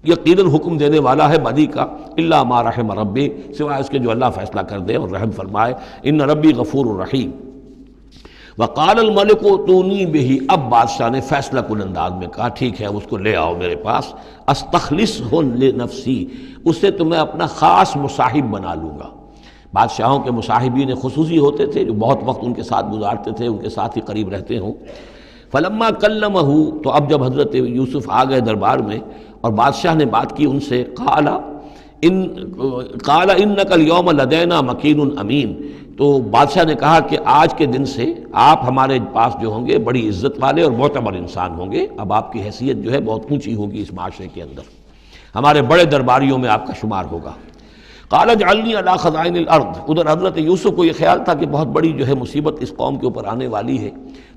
یقیناً حکم دینے والا ہے بدی کا، الا ما رحم ربی، سوائے اس کے جو اللہ فیصلہ کر دے اور رحم فرمائے. ان ربی غفور الرحیم. وقال الملک اتونی بہ، اب بادشاہ نے فیصلہ کن انداز میں کہا ٹھیک ہے اس کو لے آؤ میرے پاس، استخلصہ لنفسی، اسے تو میں اپنا خاص مصاحب بنا لوں گا. بادشاہوں کے مصاحبین خصوصی ہوتے تھے جو بہت وقت ان کے ساتھ گزارتے تھے، ان کے ساتھ ہی قریب رہتے ہوں. فلما کلمہ، تو اب جب حضرت یوسف آ گئے دربار میں اور بادشاہ نے بات کی ان سے، قال انک اليوم لدینا مکین امین، تو بادشاہ نے کہا کہ آج کے دن سے آپ ہمارے پاس جو ہوں گے بڑی عزت والے اور معتبر انسان ہوں گے. اب آپ کی حیثیت جو ہے بہت اونچی ہوگی اس معاشرے کے اندر، ہمارے بڑے درباریوں میں آپ کا شمار ہوگا. قال اجعلنی علی خزائن الارض، ادھر حضرت یوسف کو یہ خیال تھا کہ بہت بڑی جو ہے مصیبت اس قوم کے اوپر آنے والی ہے،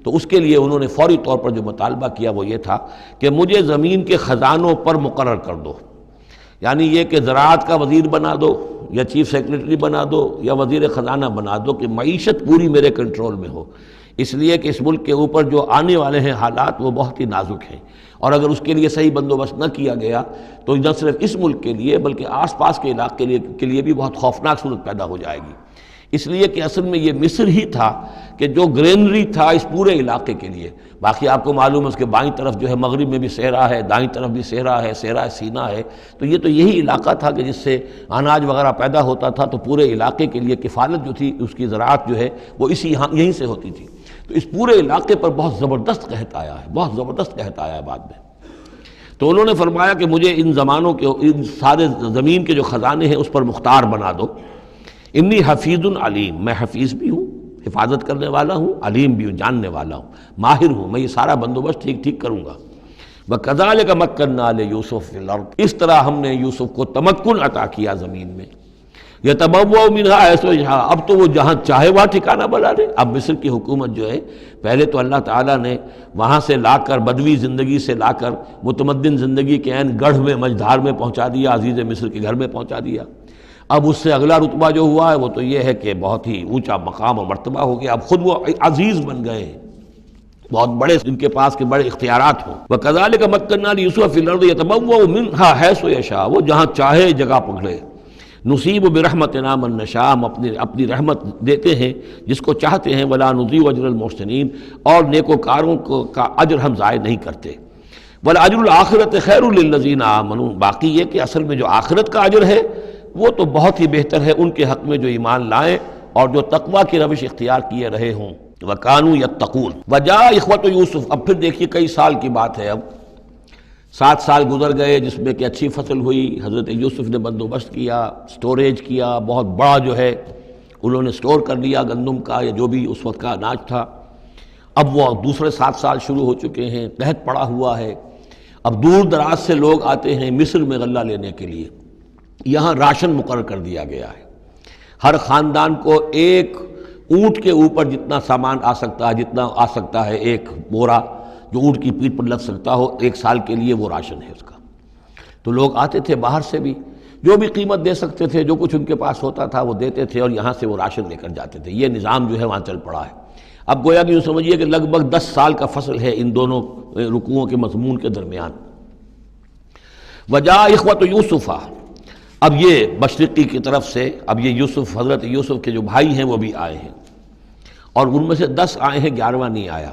تو اس کے لیے انہوں نے فوری طور پر جو مطالبہ کیا وہ یہ تھا کہ مجھے زمین کے خزانوں پر مقرر کر دو. یعنی یہ کہ زراعت کا وزیر بنا دو یا چیف سیکرٹری بنا دو یا وزیر خزانہ بنا دو، کہ معیشت پوری میرے کنٹرول میں ہو، اس لیے کہ اس ملک کے اوپر جو آنے والے ہیں حالات وہ بہت ہی نازک ہیں، اور اگر اس کے لیے صحیح بندوبست نہ کیا گیا تو نہ صرف اس ملک کے لیے بلکہ آس پاس کے علاقے کے لیے بھی بہت خوفناک صورت پیدا ہو جائے گی. اس لیے کہ اصل میں یہ مصر ہی تھا کہ جو گرینری تھا اس پورے علاقے کے لیے. باقی آپ کو معلوم ہے اس کے بائیں طرف جو ہے مغرب میں بھی صحرا ہے، دائیں طرف بھی صحرا ہے، صحرا سینا ہے، تو یہ تو یہی علاقہ تھا کہ جس سے اناج وغیرہ پیدا ہوتا تھا، تو پورے علاقے کے لیے کفالت جو تھی اس کی زراعت جو ہے وہ یہیں سے ہوتی تھی. تو اس پورے علاقے پر بہت زبردست قحط آیا ہے، بہت زبردست قحط آیا ہے بعد میں. تو انہوں نے فرمایا کہ مجھے ان زمانوں کے، ان سارے زمین کے جو خزانے ہیں اس پر مختار بنا دو. انی حفیظ علیم، میں حفیظ بھی ہوں، حفاظت کرنے والا ہوں، علیم بھی ہوں، جاننے والا ہوں، ماہر ہوں، میں یہ سارا بندوبست ٹھیک کروں گا. وَكَذَلِكَ مَكَّنَّا لِيُوسُفَ فِي الْأَرْضِ، اس طرح ہم نے یوسف کو تمکن عطا کیا زمین میں. يَتَبَوَّأُ مِنْهَا حَيْثُ يَشَاءُ، اب تو وہ جہاں چاہے وہاں ٹھکانہ بنا لے. اب مصر کی حکومت جو ہے، پہلے تو اللہ تعالیٰ نے وہاں سے لا کر بدوی زندگی سے لا کر متمدن زندگی کے عین گڑھ میں مجدھار میں پہنچا دیا، عزیز مصر کے گھر میں پہنچا دیا. اب اس سے اگلا رتبہ جو ہوا ہے وہ تو یہ ہے کہ بہت ہی اونچا مقام اور مرتبہ ہو گیا، اب خود وہ عزیز بن گئے ہیں، بہت بڑے ان کے پاس کے بڑے اختیارات ہوں. وَكَذَلِكَ مَكَّنَّا لِيُوسُفَ فِي الْأَرْضِ يَتَبَوَّأُ مِنْهَا حَيْثُ يَشَاءُ، وہ جہاں چاہے جگہ پکڑے. نصیب برحمتنا من نشاء، ہم اپنی رحمت دیتے ہیں جس کو چاہتے ہیں. ولا نضيع اجر المحسنین، اور نیکوکاروں کا اجر ہم ضائع نہیں کرتے. ولاجر الآخرۃ خیر للذین آمنوا، باقی یہ کہ اصل میں جو آخرت کا اجر ہے وہ تو بہت ہی بہتر ہے ان کے حق میں جو ایمان لائیں اور جو تقوی کی روش اختیار کیے رہے ہوں. وَكَانُوا يَتَّقُونَ. وَجَاءَ إِخْوَةُ یوسف، اب پھر دیکھیے کئی سال کی بات ہے، اب 7 سال گزر گئے جس میں کہ اچھی فصل ہوئی. حضرت یوسف نے بندوبست کیا، سٹوریج کیا، بہت بڑا جو ہے انہوں نے سٹور کر لیا گندم کا یا جو بھی اس وقت کا اناج تھا. اب وہ دوسرے 7 سال شروع ہو چکے ہیں، قحط پڑا ہوا ہے. اب دور دراز سے لوگ آتے ہیں مصر میں غلہ لینے کے لیے. یہاں راشن مقرر کر دیا گیا ہے، ہر خاندان کو ایک اونٹ کے اوپر جتنا سامان آ سکتا ہے، جتنا آ سکتا ہے ایک بورا جو اونٹ کی پیٹھ پر لگ سکتا ہو، 1 سال کے لیے وہ راشن ہے اس کا. تو لوگ آتے تھے باہر سے بھی، جو بھی قیمت دے سکتے تھے، جو کچھ ان کے پاس ہوتا تھا وہ دیتے تھے اور یہاں سے وہ راشن لے کر جاتے تھے. یہ نظام جو ہے وہاں چل پڑا ہے. اب گویا کہ یوں سمجھیے کہ لگ بھگ 10 سال کا فصل ہے ان دونوں رکوعوں کے مضمون کے درمیان. وجاء اخوۃ یوسف، اب یہ مشرقی کی طرف سے اب یہ یوسف، حضرت یوسف کے جو بھائی ہیں وہ بھی آئے ہیں، اور ان میں سے 10 آئے ہیں، 11واں نہیں آیا.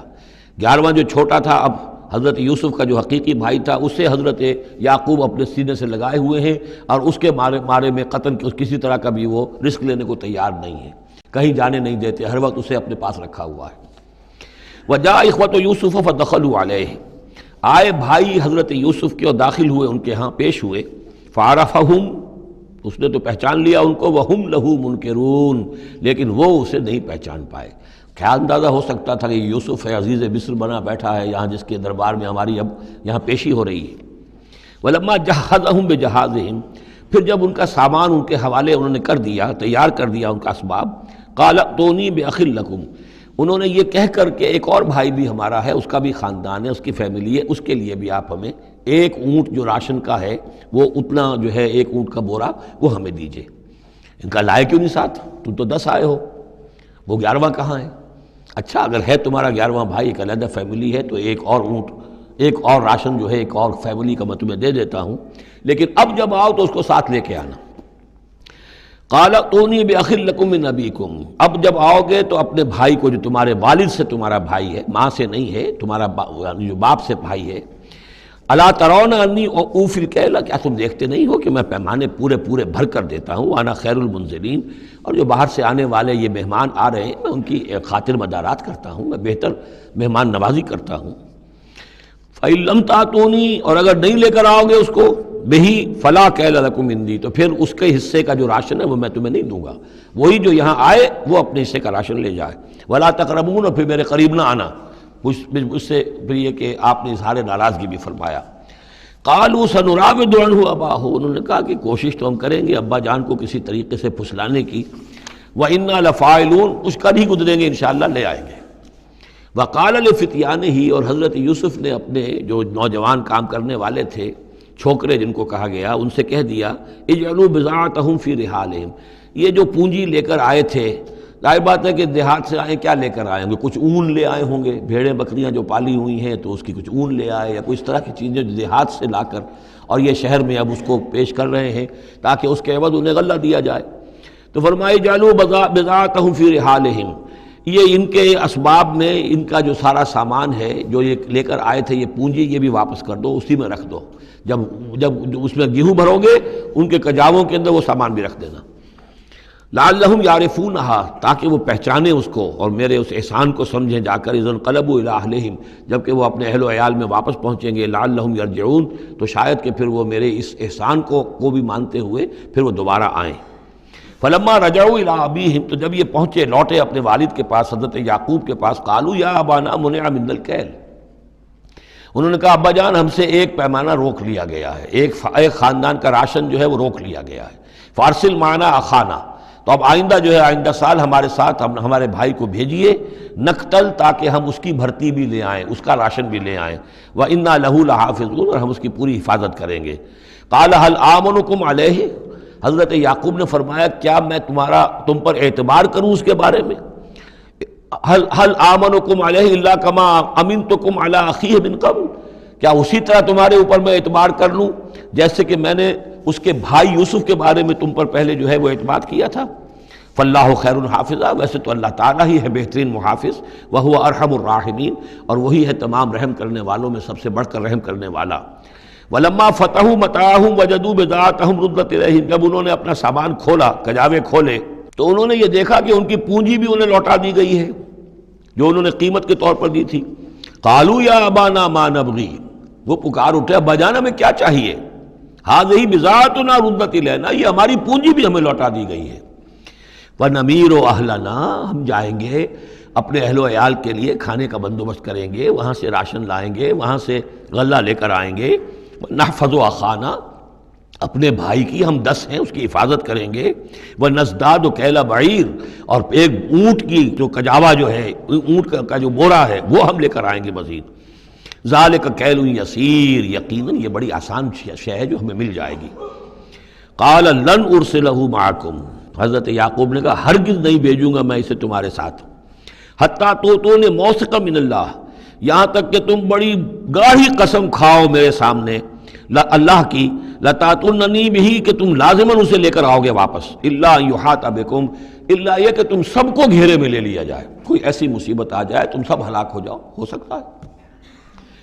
11واں جو چھوٹا تھا، اب حضرت یوسف کا جو حقیقی بھائی تھا اسے حضرت یعقوب اپنے سینے سے لگائے ہوئے ہیں، اور اس کے مارے میں قتل کسی طرح کا بھی وہ رسک لینے کو تیار نہیں ہے، کہیں جانے نہیں دیتے، ہر وقت اسے اپنے پاس رکھا ہوا ہے. وجاء اخوۃ یوسف فدخلوا علیہ، آئے بھائی حضرت یوسف کے اور داخل ہوئے ان کے ہاں، پیش ہوئے. فعرفہم، اس نے تو پہچان لیا ان کو، وہم لہ منکرون، لیکن وہ اسے نہیں پہچان پائے. کیا اندازہ ہو سکتا تھا کہ یوسف ہے، عزیز مصر بنا بیٹھا ہے یہاں، جس کے دربار میں ہماری اب یہاں پیشی ہو رہی ہے. ولما جہزہم بجہازہم، پھر جب ان کا سامان ان کے حوالے انہوں نے کر دیا، تیار کر دیا ان کا اسباب، قال ائتونی بأخ لکم، انہوں نے یہ کہہ کر کہ ایک اور بھائی بھی ہمارا ہے، اس کا بھی خاندان ہے، اس کی فیملی ہے، اس کے لیے بھی آپ ہمیں ایک اونٹ جو راشن کا ہے وہ اتنا جو ہے ایک اونٹ کا بورا وہ ہمیں دیجئے. ان کا لائے کیوں نہیں ساتھ؟ تم تو 10 آئے ہو، وہ 11واں کہاں ہے؟ اچھا اگر ہے تمہارا 11واں بھائی، ایک علیحدہ فیملی ہے، تو ایک اور اونٹ، ایک اور راشن جو ہے ایک اور فیملی کا میں تمہیں دے دیتا ہوں، لیکن اب جب آؤ تو اس کو ساتھ لے کے آنا. قال ائتونی بأخ لکم من ابیکم، اب جب آؤ گے تو اپنے بھائی کو، جو تمہارے والد سے تمہارا بھائی ہے، ماں سے نہیں ہے، تمہارا جو باپ سے بھائی ہے. الا ترون انی اوفی الکیل، کیا تم دیکھتے نہیں ہو کہ میں پیمانے پورے پورے بھر کر دیتا ہوں. وانا خیر المنزلین، اور جو باہر سے آنے والے یہ مہمان آ رہے ہیں میں ان کی خاطر مدارات کرتا ہوں، میں بہتر مہمان نوازی کرتا ہوں. فإن لم تأتونی، اور اگر نہیں لے کر آؤ گے اس کو، بہی فلا کیل لکم عندی، تو پھر اس کے حصے کا جو راشن ہے وہ میں تمہیں نہیں دوں گا. وہی جو یہاں آئے وہ اپنے حصے کا راشن لے جائے. ولا تقربون، اور پھر میرے قریب نہ آنا. اس سے پھر یہ کہ آپ نے اظہار ناراضگی بھی فرمایا. قالوا سنراود عنہ اباہ، انہوں نے کہا کہ کوشش تو ہم کریں گے ابا جان کو کسی طریقے سے پھسلانے کی. وإنا لفاعلون، کچھ کر ہی گزریں گے انشاءاللہ، لے آئیں گے. وقال لفتیانہ، اور حضرت یوسف نے اپنے جو نوجوان کام کرنے والے تھے، چھوکرے جن کو کہا گیا، ان سے کہہ دیا اجعلوا بضاعتہم فی رحالہم، یہ جو پونجی لے کر آئے تھے، ظاہر بات ہے کہ دیہات سے آئے، کیا لے کر آئے ہوں گے؟ کچھ اون لے آئے ہوں گے، بھیڑیں بکریاں جو پالی ہوئی ہیں تو اس کی کچھ اون لے آئے، یا کوئی اس طرح کی چیزیں جو دیہات سے لا کر اور یہ شہر میں اب اس کو پیش کر رہے ہیں تاکہ اس کے عوض انہیں غلہ دیا جائے. تو فرمایا اجعلوا بضاعتہم فی رحالہم، یہ ان کے اسباب میں ان کا جو سارا سامان ہے جو یہ لے کر آئے تھے، یہ پونجی، یہ بھی واپس کر دو، اسی میں رکھ دو. جب اس میں گیہوں بھرو گے ان کے کجاووں کے اندر وہ سامان بھی رکھ دینا. لعلہم یعرفونہا، تاکہ وہ پہچانے اس کو اور میرے اس احسان کو سمجھیں جا کر. اذا انقلبوا الی اہلہم، جبکہ وہ اپنے اہل و عیال میں واپس پہنچیں گے. لعلہم یرجعون، تو شاید کہ پھر وہ میرے اس احسان کو بھی مانتے ہوئے پھر وہ دوبارہ آئیں. فلما رجعوا الی ابیہم، تو جب یہ پہنچے، لوٹے اپنے والد کے پاس، حضرت یعقوب کے پاس، قالوا یا ابانا منع منا الکیل، انہوں نے کہا ابا جان ہم سے ایک پیمانہ روک لیا گیا ہے، ایک خاندان کا راشن جو ہے وہ روک لیا گیا ہے. فارسل معنا اخانا، تو اب آئندہ جو ہے آئندہ سال ہمارے ساتھ ہمارے بھائی کو بھیجیے، نقتل، تاکہ ہم اس کی بھرتی بھی لے آئیں، اس کا راشن بھی لے آئیں. وَإِنَّا لَهُ لَحَافِظُونَ، اور ہم اس کی پوری حفاظت کریں گے. قَالَ هَلْ آمَنُكُمْ عَلَيْهِ، حضرت یعقوب نے فرمایا کیا میں تم پر اعتبار کروں اس کے بارے میں؟ هل آمنكم علیہ الا کما امنتکم علی اخیہ من قبل، کیا اسی طرح تمہارے اوپر میں اعتبار کر لوں جیسے کہ میں نے اس کے بھائی یوسف کے بارے میں تم پر پہلے جو ہے وہ اعتماد کیا تھا؟ فاللہ خیر حافظہ، ویسے تو اللہ تعالیٰ ہی ہے بہترین محافظ. وہو ارحم الراحمین، اور وہی ہے تمام رحم کرنے والوں میں سب سے بڑھ کر رحم کرنے والا. ولما فتحوا متاعهم وجدوا بضاعتهم ردت الیہم، جب انہوں نے اپنا سامان کھولا، کجاوے کھولے، تو انہوں نے یہ دیکھا کہ ان کی پونجی بھی انہیں لوٹا دی گئی ہے جو انہوں نے قیمت کے طور پر دی تھی. قالوا یا ابانا ما نبغی، وہ پکار اٹھے ابا جان ہمیں کیا چاہیے؟ ہذہ بضاعتنا ردت الینا، یہ ہماری پونجی بھی ہمیں لوٹا دی گئی ہے. ونمیر اہلنا، ہم جائیں گے اپنے اہل و عیال کے لیے کھانے کا بندوبست کریں گے، وہاں سے راشن لائیں گے، وہاں سے غلہ لے کر آئیں گے. نحفظ اخانا، اپنے بھائی کی ہم 10 ہیں اس کی حفاظت کریں گے. ونزداد کیل بعیر، اور ایک اونٹ کی جو کجاوا جو ہے، اونٹ کا جو بورا ہے وہ ہم لے کر آئیں گے مزید. ذالک کیل یسیر، یقیناً یہ بڑی آسان شے ہے جو ہمیں مل جائے گی. قال لن ارسلہ معکم، حضرت یعقوب نے کہا ہرگز نہیں بھیجوں گا میں اسے تمہارے ساتھ. حتیٰ تو موثقا من اللہ، یہاں تک کہ تم بڑی گاڑی قسم کھاؤ میرے سامنے اللہ کی، لتاتوننی بہ، کہ تم لازماً اسے لے کر آؤ گے واپس. الا ان یحاط بکم، الا یہ کہ تم سب کو گھیرے میں لے لیا جائے، کوئی ایسی مصیبت آ جائے تم سب ہلاک ہو جاؤ، ہو سکتا ہے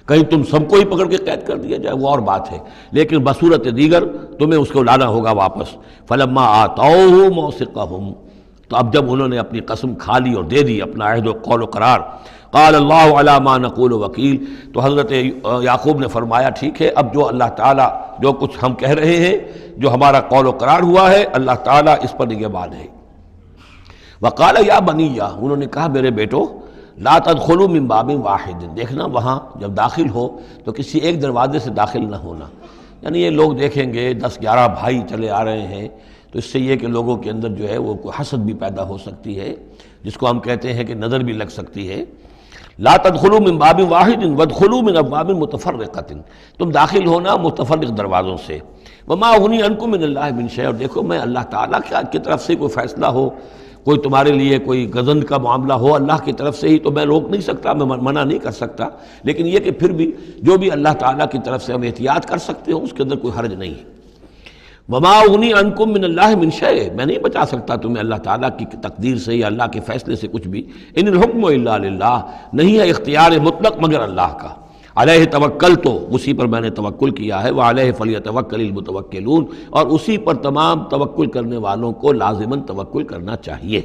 کہیں تم سب کو ہی پکڑ کے قید کر دیا جائے، وہ اور بات ہے، لیکن بصورت دیگر تمہیں اس کو لانا ہوگا واپس. فلما آتوہ موثقہم، تو اب جب انہوں نے اپنی قسم کھا لی اور دے دی، اپنا عہد و قول و قرار، قال اللہ علی ما نقول وکیل، تو حضرت یعقوب نے فرمایا ٹھیک ہے، اب جو اللہ تعالیٰ جو کچھ ہم کہہ رہے ہیں، جو ہمارا قول و قرار ہوا ہے، اللہ تعالیٰ اس پر نگہبان ہے۔ وقال یا بنی، انہوں نے کہا میرے بیٹو، لا تدخلوا من باب واحد، دیکھنا وہاں جب داخل ہو تو کسی ایک دروازے سے داخل نہ ہونا، یعنی یہ لوگ دیکھیں گے 10-11 بھائی چلے آ رہے ہیں تو اس سے یہ کہ لوگوں کے اندر جو ہے وہ کوئی حسد بھی پیدا ہو سکتی ہے، جس کو ہم کہتے ہیں کہ نظر بھی لگ سکتی ہے۔ لا تدخلوا من باب واحد وادخلوا من ابواب متفرقۃ، تم داخل ہونا متفرق دروازوں سے۔ وما اغنی عنکم من اللہ من شیء، اور دیکھو میں اللہ تعالیٰ کی طرف سے کوئی فیصلہ ہو، کوئی تمہارے لیے کوئی غضب کا معاملہ ہو اللہ کی طرف سے ہی تو میں روک نہیں سکتا، میں منع نہیں کر سکتا، لیکن یہ کہ پھر بھی جو بھی اللہ تعالیٰ کی طرف سے ہم احتیاط کر سکتے ہوں اس کے اندر کوئی حرج نہیں ہے۔ وما اغنی عنکم من اللہ من شیء، میں نہیں بچا سکتا تمہیں اللہ تعالیٰ کی تقدیر سے یا اللہ کے فیصلے سے کچھ بھی۔ ان الحکم الا للہ، نہیں ہے اختیار مطلق مگر اللہ کا۔ علیہ توکلت، اسی پر میں نے توکل کیا ہے، وعلیہ فلیتوکل المتوکلون، اور اسی پر تمام توکل کرنے والوں کو لازماً توکل کرنا چاہیے۔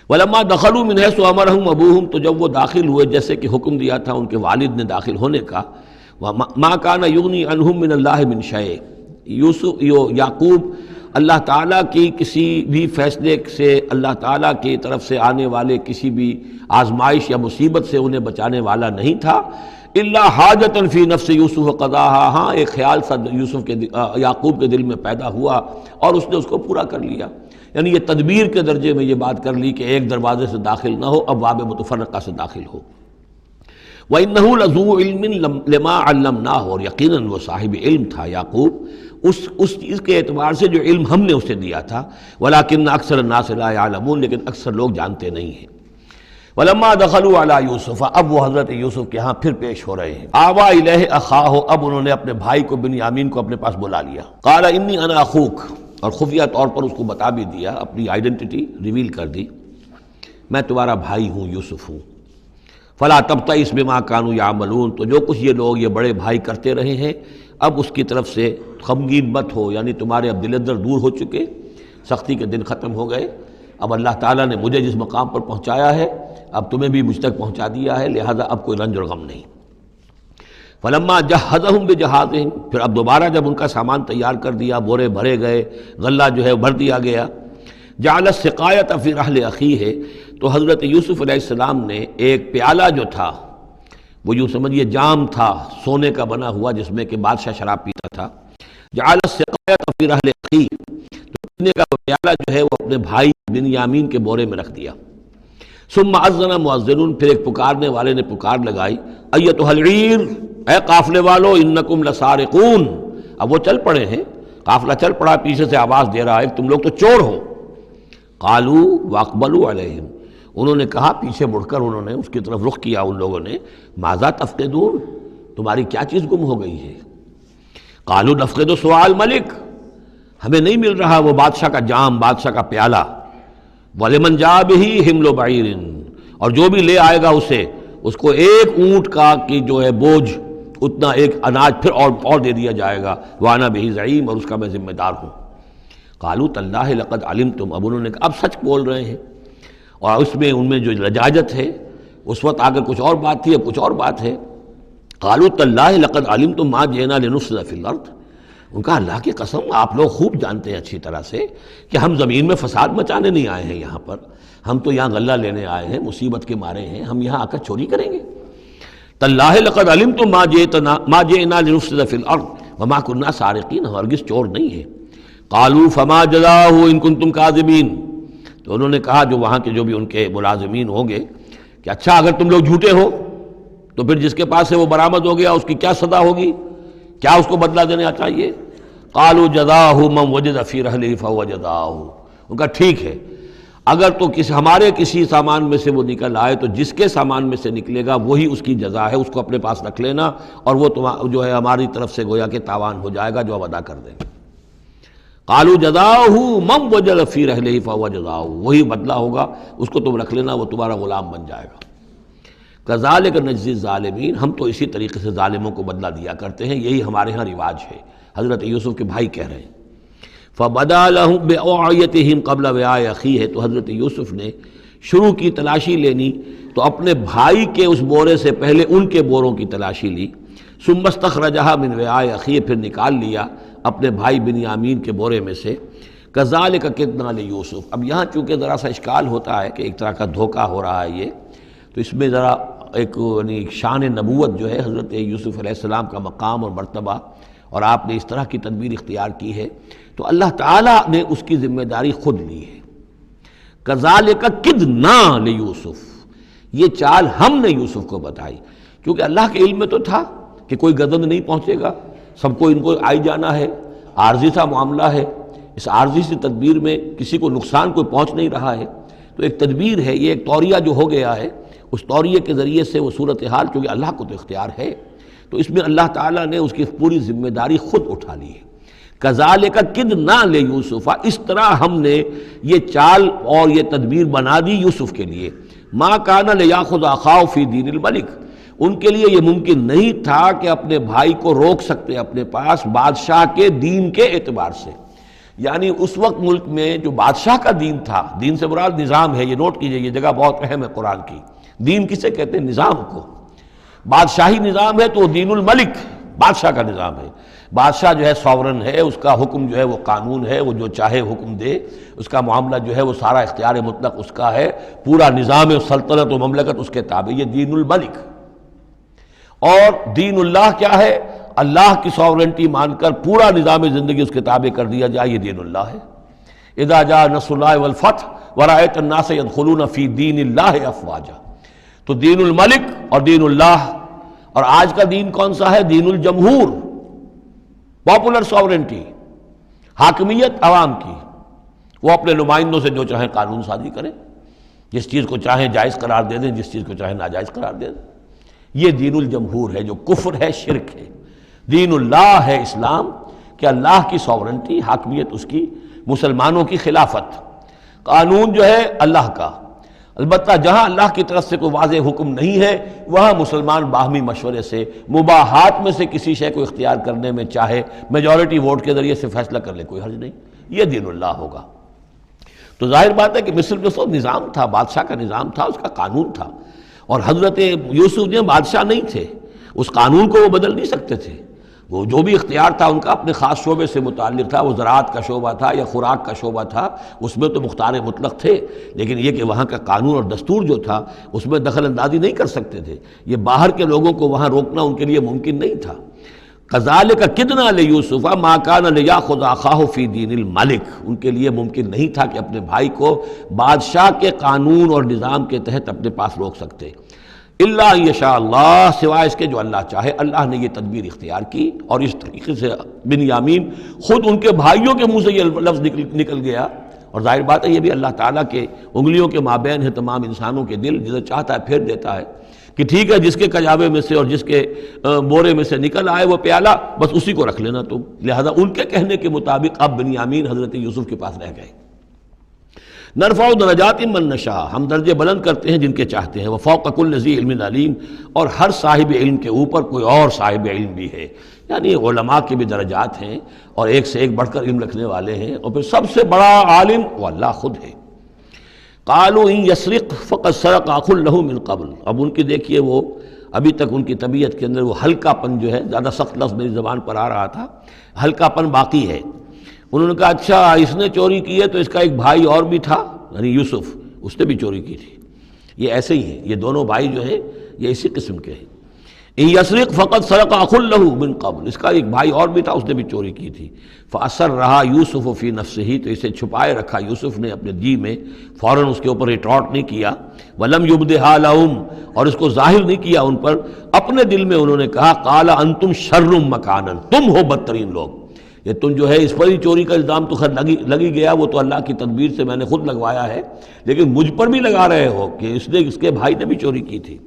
ولما دخلوا من حیث امرهم ابوہم، تو جب وہ داخل ہوئے جیسے کہ حکم دیا تھا ان کے والد نے داخل ہونے کا، ما کان یغنی عنہم من اللہ من شیء، یعقوب اللہ تعالیٰ کی کسی بھی فیصلے سے، اللہ تعالیٰ کی طرف سے آنے والے کسی بھی آزمائش یا مصیبت سے انہیں بچانے والا نہیں تھا، الا حاجۃ فی نفس یوسف قضاها، ہاں ایک خیال سا یوسف کے یعقوب کے دل میں پیدا ہوا اور اس نے اس کو پورا کر لیا، یعنی یہ تدبیر کے درجے میں یہ بات کر لی کہ ایک دروازے سے داخل نہ ہو، ابواب متفرقہ سے داخل ہو۔ وَإِنَّهُ لَذُو عِلْمٍ لِمَا عَلَّمْنَاهُ، اور یقیناً وہ صاحب علم تھا یعقوب اس چیز کے اعتبار سے جو علم ہم نے اسے دیا تھا، وَلَٰكِنَّ أَكْثَرَ النَّاسِ لَا يَعْلَمُونَ، لیکن اکثر لوگ جانتے نہیں ہیں۔ وَلَمَّا دَخَلُوا عَلَىٰ يُوسُفَ، اب وہ حضرت یوسف کے ہاں پھر پیش ہو رہے ہیں۔ آوَىٰ إِلَيْهِ أَخَاهُ، اب انہوں نے اپنے بھائی کو بنیامین کو اپنے پاس بلا لیا۔ قَالَ إِنِّي أَنَا أَخُوكَ، اور خفیہ طور پر اس کو بتا بھی دیا، اپنی آئیڈینٹی ریویل کر دی، میں تمہارا بھائی ہوں، یوسف ہوں۔ فلا تبتئس بما كانوا يعملون، تو جو کچھ یہ لوگ یہ بڑے بھائی کرتے رہے ہیں اب اس کی طرف سے غمگین مت ہو، یعنی تمہارے اب دل اندر دور ہو چکے، سختی کے دن ختم ہو گئے، اب اللہ تعالیٰ نے مجھے جس مقام پر پہنچایا ہے اب تمہیں بھی مجھ تک پہنچا دیا ہے، لہذا اب کوئی رنج اور غم نہیں۔ فلما جہزہم بجہازہم، پھر اب دوبارہ جب ان کا سامان تیار کر دیا، بورے بھرے گئے، غلہ جو ہے بھر دیا گیا، جعل السقایۃ فی رحل اخیہ، تو حضرت یوسف علیہ السلام نے ایک پیالہ جو تھا، وہ یوں سمجھیے جام تھا سونے کا بنا ہوا جس میں کہ بادشاہ شراب پیتا تھا، جعل السقایۃ فی رحل اخیہ، تو پینے کا وہ پیالہ جو ہے وہ اپنے بھائی بنیامین کے بورے میں رکھ دیا۔ ثم اذن مؤذن، پھر ایک پکارنے والے نے پکار لگائی، ایتھا العیر، اے قافلے والو، انکم لسارقون، اب وہ چل پڑے ہیں، قافلہ چل پڑا، پیچھے سے آواز دے رہا ہے تم لوگ تو چور ہو۔ قالوا واقبلوا علیہم، انہوں نے کہا، پیچھے مڑ کر انہوں نے اس کی طرف رخ کیا ان لوگوں نے، ماذا تفقدون، تمہاری کیا چیز گم ہو گئی ہے؟ قالوا نفقد سؤال ملک، ہمیں نہیں مل رہا وہ بادشاہ کا جام، بادشاہ کا پیالہ، وَلِمَنْ جَاءَ بِهِ حِمْلُ بَعِيرٍ، اور جو بھی لے آئے گا اسے، اس کو ایک اونٹ کا کی جو ہے بوجھ، اتنا ایک اناج پھر اور دے دیا جائے گا، وَأَنَا بِهِ زَعِيمٌ، اور اس کا میں ذمہ دار ہوں۔ قالوا تاللہ لقد علمتم، اب انہوں نے کہا اب سچ بول رہے ہیں، اور اس میں ان میں جو لجاجت ہے، اس وقت آگر کچھ اور بات تھی اب کچھ اور بات ہے۔ قالوا تاللہ لقد علمتم ما جئنا لنفسد فی الارض، ان کا اللہ کی قسم آپ لوگ خوب جانتے ہیں اچھی طرح سے کہ ہم زمین میں فساد مچانے نہیں آئے ہیں، یہاں پر ہم تو یہاں غلہ لینے آئے ہیں، مصیبت کے مارے ہیں، ہم یہاں آ کر چوری کریں گے؟ تاللہ لقد علمتم ما جئنا لنفسد فی الارض وما كنا سارقین، ہرگز چور نہیں ہے۔ قالوا فما جزاؤہ ان کنتم کاذبین، تو انہوں نے کہا جو وہاں کے جو بھی ان کے ملازمین ہوں گے کہ اچھا اگر تم لوگ جھوٹے ہو تو پھر جس کے پاس سے وہ برآمد ہو گیا اس کی کیا سزا ہوگی، کیا اس کو بدلہ دینا چاہیے؟ قالوا جزاؤہ من وجد فی رحلہ فہو جزاؤہ، ان کا ٹھیک ہے اگر تو ہمارے کسی سامان میں سے وہ نکل آئے تو جس کے سامان میں سے نکلے گا وہی اس کی جزا ہے، اس کو اپنے پاس رکھ لینا، اور وہ جو ہے ہماری طرف سے گویا کہ تاوان ہو جائے گا جو ہم ادا کر دیں گے۔ قالوا جزاؤہ من وجد فی رحلہ فہو جزاؤہ، وہی بدلہ ہوگا، اس کو تم رکھ لینا، وہ تمہارا غلام بن جائے گا۔ کذالک نجزی الظالمین، ہم تو اسی طریقے سے ظالموں کو بدلہ دیا کرتے ہیں، یہی ہمارے ہاں رواج ہے۔ حضرت یوسف کے بھائی کہہ رہے ہیں فبدا لہم بأوعیتہم قبل وعاء اخیہ، تو حضرت یوسف نے شروع کی تلاشی لینی تو اپنے بھائی کے اس بورے سے پہلے ان کے بوروں کی تلاشی لی، ثم استخرجها من وعاء اخیہ، پھر نکال لیا اپنے بھائی بنیامین کے بورے میں سے، کذالک کدنا لیوسف۔ اب یہاں چونکہ ذرا سا اشکال ہوتا ہے کہ ایک طرح کا دھوکہ ہو رہا ہے یہ، تو اس میں ذرا ایک یعنی شان نبوت جو ہے حضرت یوسف علیہ السلام کا مقام اور مرتبہ، اور آپ نے اس طرح کی تدبیر اختیار کی ہے تو اللہ تعالیٰ نے اس کی ذمہ داری خود لی ہے۔ کذالک کدنا لیوسف، یہ چال ہم نے یوسف کو بتائی، کیونکہ اللہ کے علم میں تو تھا کہ کوئی گزند نہیں پہنچے گا، سب کو ان کو آئی جانا ہے، عارضی سا معاملہ ہے، اس عارضی سی تدبیر میں کسی کو نقصان کوئی پہنچ نہیں رہا ہے، تو ایک تدبیر ہے، یہ ایک توریہ جو ہو گیا ہے، اس توریے کے ذریعے سے وہ صورتحال، کیونکہ اللہ کو تو اختیار ہے، تو اس میں اللہ تعالیٰ نے اس کی پوری ذمہ داری خود اٹھا لی ہے۔ کذالک کدنا لیوسف، اس طرح ہم نے یہ چال اور یہ تدبیر بنا دی یوسف کے لیے۔ ما کان لیاخذ اخاہ فی دین الملک، ان کے لیے یہ ممکن نہیں تھا کہ اپنے بھائی کو روک سکتے اپنے پاس بادشاہ کے دین کے اعتبار سے، یعنی اس وقت ملک میں جو بادشاہ کا دین تھا، دین سے مراد نظام ہے، یہ نوٹ کیجئے، یہ جگہ بہت اہم ہے قرآن کی۔ دین کسے کہتے ہیں؟ نظام کو۔ بادشاہی نظام ہے تو وہ دین الملک، بادشاہ کا نظام ہے۔ بادشاہ جو ہے ساورن ہے، اس کا حکم جو ہے وہ قانون ہے، وہ جو چاہے حکم دے، اس کا معاملہ جو ہے وہ سارا اختیار مطلق اس کا ہے، پورا نظام سلطنت و مملکت اس کے تابع، یہ دین الملک۔ اور دین اللہ کیا ہے؟ اللہ کی ساورنٹی مان کر پورا نظام زندگی اس کے تابع کر دیا جائے، یہ دین اللہ ہے۔ اذا جاء نصر اللہ والفتح ورأیت الناس يدخلون فی دین اللہ افواجا، تو دین الملک اور دین اللہ۔ اور آج کا دین کون سا ہے؟ دین الجمہور، پاپولر ساورنٹی، حاکمیت عوام کی، وہ اپنے نمائندوں سے جو چاہیں قانون سازی کریں، جس چیز کو چاہیں جائز قرار دے دیں، جس چیز کو چاہیں ناجائز قرار دے دیں۔ یہ دین الجمہور ہے، جو کفر ہے، شرک ہے۔ دین اللہ ہے اسلام، کہ اللہ کی ساورنٹی، حاکمیت اس کی، مسلمانوں کی خلافت، قانون جو ہے اللہ کا۔ البتہ جہاں اللہ کی طرف سے کوئی واضح حکم نہیں ہے، وہاں مسلمان باہمی مشورے سے مباحات میں سے کسی شے کو اختیار کرنے میں چاہے میجورٹی ووٹ کے ذریعے سے فیصلہ کر لے، کوئی حرج نہیں، یہ دین اللہ ہوگا۔ تو ظاہر بات ہے کہ مصر میں سب نظام تھا، بادشاہ کا نظام تھا، اس کا قانون تھا، اور حضرت یوسف جو بادشاہ نہیں تھے، اس قانون کو وہ بدل نہیں سکتے تھے۔ وہ جو بھی اختیار تھا ان کا اپنے خاص شعبے سے متعلق تھا، وہ زراعت کا شعبہ تھا یا خوراک کا شعبہ تھا، اس میں تو مختار مطلق تھے، لیکن یہ کہ وہاں کا قانون اور دستور جو تھا اس میں دخل اندازی نہیں کر سکتے تھے، یہ باہر کے لوگوں کو وہاں روکنا ان کے لیے ممکن نہیں تھا۔ کذالک کدنا لیوسف ما کان لیاخذ اخاہ فی دین الملک، ان کے لیے ممکن نہیں تھا کہ اپنے بھائی کو بادشاہ کے قانون اور نظام کے تحت اپنے پاس روک سکتے، الا ان یشاء اللہ، سوائے اس کے جو اللہ چاہے۔ اللہ نے یہ تدبیر اختیار کی، اور اس طریقے سے بنیامین خود ان کے بھائیوں کے منہ سے یہ لفظ نکل گیا، اور ظاہر بات ہے یہ بھی اللہ تعالیٰ کے انگلیوں کے مابین ہے تمام انسانوں کے دل، جسے چاہتا ہے پھیر دیتا ہے کہ ٹھیک ہے، جس کے کجاوے میں سے اور جس کے بورے میں سے نکل آئے وہ پیالہ، بس اسی کو رکھ لینا تم۔ لہذا ان کے کہنے کے مطابق اب بنیامین حضرت یوسف کے پاس رہ گئے۔ نرفع درجات من نشاء، ہم درجے بلند کرتے ہیں جن کے چاہتے ہیں، وفوق کل ذی علم علیم، اور ہر صاحب علم کے اوپر کوئی اور صاحب علم بھی ہے، یعنی علماء کے بھی درجات ہیں، اور ایک سے ایک بڑھ کر علم رکھنے والے ہیں، اور پھر سب سے بڑا عالم وہ اللہ خود ہے۔ قالوا ان یسرق فقد سرق اخ له من قبل، اب ان کی دیکھیے وہ ابھی تک ان کی طبیعت کے اندر وہ ہلکا پن جو ہے، زیادہ سخت لفظ میری زبان پر آ رہا تھا، ہلکا پن باقی ہے۔ انہوں نے کہا اچھا اس نے چوری کی ہے تو اس کا ایک بھائی اور بھی تھا، یعنی یوسف، اس نے بھی چوری کی تھی۔ یہ ایسے ہی ہیں، یہ دونوں بھائی جو ہیں یہ اسی قسم کے ہیں۔ ان یسرق فقد سرق اخ له من قبل، اس کا ایک بھائی اور بھی تھا، اس نے بھی چوری کی تھی۔ فاسرھا یوسف فی نفسہ، تو اسے چھپائے رکھا یوسف نے اپنے جی میں، فوراً اس کے اوپر ریٹارٹ نہیں کیا۔ ولم یبدھا لہم، اور اس کو ظاہر نہیں کیا ان پر، اپنے دل میں انہوں نے کہا قال انتم شر مکانا، تم ہو بدترین لوگ، یہ تم جو ہے اس پر ہی چوری کا الزام تو خیر لگی گیا، وہ تو اللہ کی تدبیر سے میں نے خود لگوایا ہے، لیکن مجھ پر بھی لگا رہے ہو کہ اس کے بھائی نے بھی چوری کی تھی،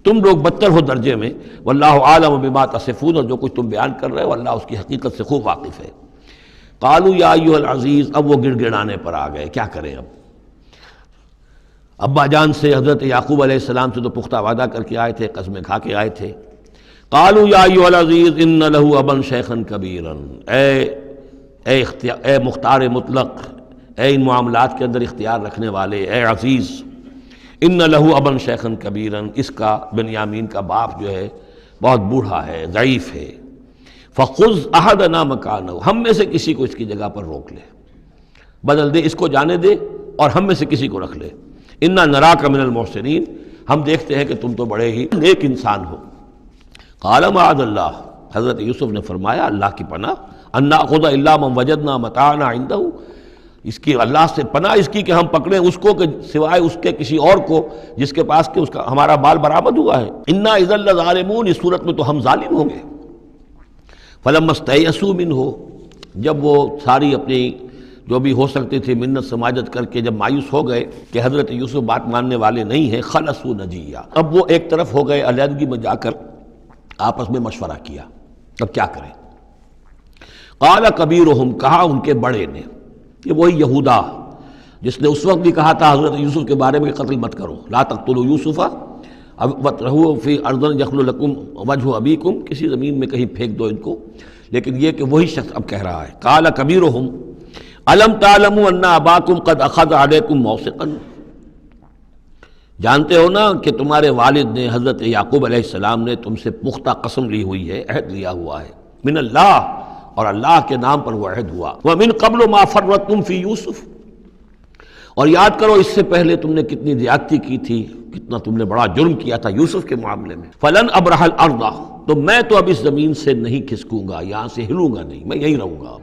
تم لوگ بدتر ہو درجے میں۔ واللہ عالم بما تصفون، اور جو کچھ تم بیان کر رہے ہو اللہ اس کی حقیقت سے خوب واقف ہے۔ قالوا یا ایھا العزیز، اب وہ گڑ گڑانے پر آ گئے، کیا کریں اب؟ ابا جان سے حضرت یعقوب علیہ السلام سے تو پختہ وعدہ کر کے آئے تھے، قسمیں کھا کے آئے تھے۔ قالوا یا ایھا العزیز ان له ابا شیخا کبیرا، اے مختار مطلق، اے ان معاملات کے اندر اختیار رکھنے والے، اے عزیز، ان لہو ابن شیخن کبیرن، اس کا بنیامین کا باپ جو ہے بہت بوڑھا ہے، ضعیف ہے، فخذ احدنا مکانہ، ہم میں سے کسی کو اس کی جگہ پر روک لے، بدل دے، اس کو جانے دے اور ہم میں سے کسی کو رکھ لے، انا نراک من المحسنین، ہم دیکھتے ہیں کہ تم تو بڑے ہی نیک انسان ہو۔ قال معاذ اللہ، حضرت یوسف نے فرمایا اللہ کی پناہ، ان ناخذ الا من وجدنا متاعنا عنده، اس کی اللہ سے پناہ اس کی کہ ہم پکڑیں اس کو کہ سوائے اس کے کسی اور کو جس کے پاس کہ اس کا ہمارا مال برآمد ہوا ہے، انا اذا لظالمون، اس صورت میں تو ہم ظالم ہوں گے۔ فلما استيئسوا منه، جب وہ ساری اپنی جو بھی ہو سکتی تھی منت سماجت کر کے جب مایوس ہو گئے کہ حضرت یوسف بات ماننے والے نہیں ہیں، خلصوا نجیہ، اب وہ ایک طرف ہو گئے، علیحدگی میں جا کر آپس میں مشورہ کیا اب کیا کریں۔ قال کبیرہم، کہا ان کے بڑے نے، یہ وہی یہودا جس نے اس وقت بھی کہا تھا حضرت یوسف کے بارے میں کہ قتل مت کرو، لا تقتلوا یوسف واطرحوہ فی ارض یخل لکم وجہ ابیکم، کسی زمین میں کہیں پھینک دو ان کو، لیکن یہ کہ وہی شخص اب کہہ رہا ہے۔ قال کبیرہم الم تعلموا ان اباکم قد اخذ علیکم موثقا، جانتے ہو نا کہ تمہارے والد نے حضرت یعقوب علیہ السلام نے تم سے پختہ قسم لی ہوئی ہے، عہد لیا ہوا ہے، من اللہ، اور اللہ کے نام پر وہ عہد ہوا، ومن قبل ما فرطتم فی یوسف، اور یاد کرو اس سے پہلے تم نے کتنی زیادتی کی تھی، کتنا تم نے بڑا جرم کیا تھا یوسف کے معاملے میں، فلن ابرح الارض، تو میں تو اب اس زمین سے نہیں کھسکوں گا، یہاں سے ہلوں گا نہیں، میں یہی رہوں گا،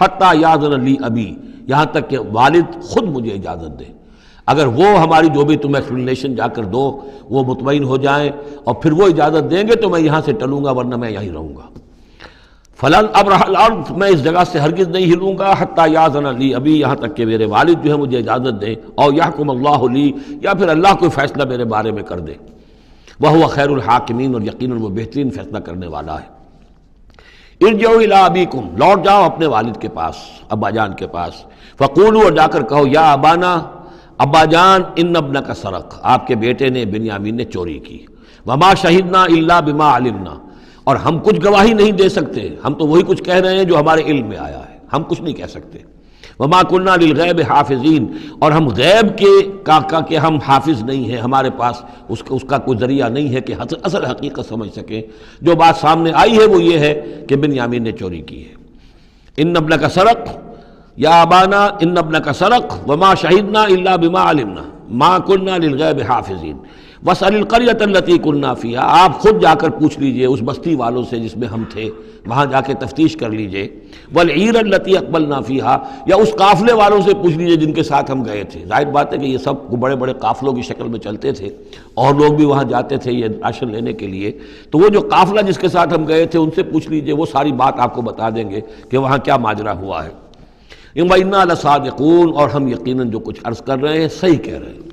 حتیٰ یاذن لی ابی، یہاں تک کہ والد خود مجھے اجازت دے، اگر وہ ہماری جو بھی تم ایکسپلینیشن جا کر دو وہ مطمئن ہو جائیں اور پھر وہ اجازت دیں گے تو میں یہاں سے ٹلوں گا، ورنہ میں یہیں رہوں گا۔ فلن ابرح الارض، میں اس جگہ سے ہرگز نہیں ہلوں گا، حتیٰ یاذن لی ابی، یہاں تک کہ میرے والد جو ہے مجھے اجازت دیں، اور یحکم اللہ لی، یا پھر اللہ کوئی فیصلہ میرے بارے میں کر دے، وہو خیر الحاکمین، اور یقیناً وہ بہترین فیصلہ کرنے والا ہے۔ ارجعوا الی ابیکم، لوٹ جاؤ اپنے والد کے پاس، ابا جان کے پاس، فقولوا، اور جا کر کہو، یا ابانا، ابا جان، ان ابنک سرق، آپ کے بیٹے نے بنیامین نے چوری کی، وما شہدنا الا بما علمنا، اور ہم کچھ گواہی نہیں دے سکتے، ہم تو وہی کچھ کہہ رہے ہیں جو ہمارے علم میں آیا ہے، ہم کچھ نہیں کہہ سکتے، وما كنا للغیب حافظین، اور ہم غیب کے ہم حافظ نہیں ہیں، ہمارے پاس اس کا کوئی ذریعہ نہیں ہے کہ اصل حقیقت سمجھ سکیں، جو بات سامنے آئی ہے وہ یہ ہے کہ بنیامین نے چوری کی ہے۔ ان ابنک سرق، یا ابانا ان ابنک سرق وما شہدنا الا بما علمنا ما كنا للغیب حافظین واسأل القریۃ التی كنا فیہا، آپ خود جا کر پوچھ لیجئے اس بستی والوں سے جس میں ہم تھے، وہاں جا کے تفتیش کر لیجئے، والعیر التی اقبلنا فیہا، یا اس قافلے والوں سے پوچھ لیجئے جن کے ساتھ ہم گئے تھے۔ ظاہر بات ہے کہ یہ سب بڑے بڑے قافلوں کی شکل میں چلتے تھے اور لوگ بھی وہاں جاتے تھے یہ راشن لینے کے لیے، تو وہ جو قافلہ جس کے ساتھ ہم گئے تھے ان سے پوچھ لیجئے، وہ ساری بات آپ کو بتا دیں گے کہ وہاں کیا ماجرا ہوا ہے۔ وَإِنَّا لَصَادِقُونَ، اور ہم یقیناً جو کچھ عرض کر رہے ہیں صحیح کہہ رہے ہیں۔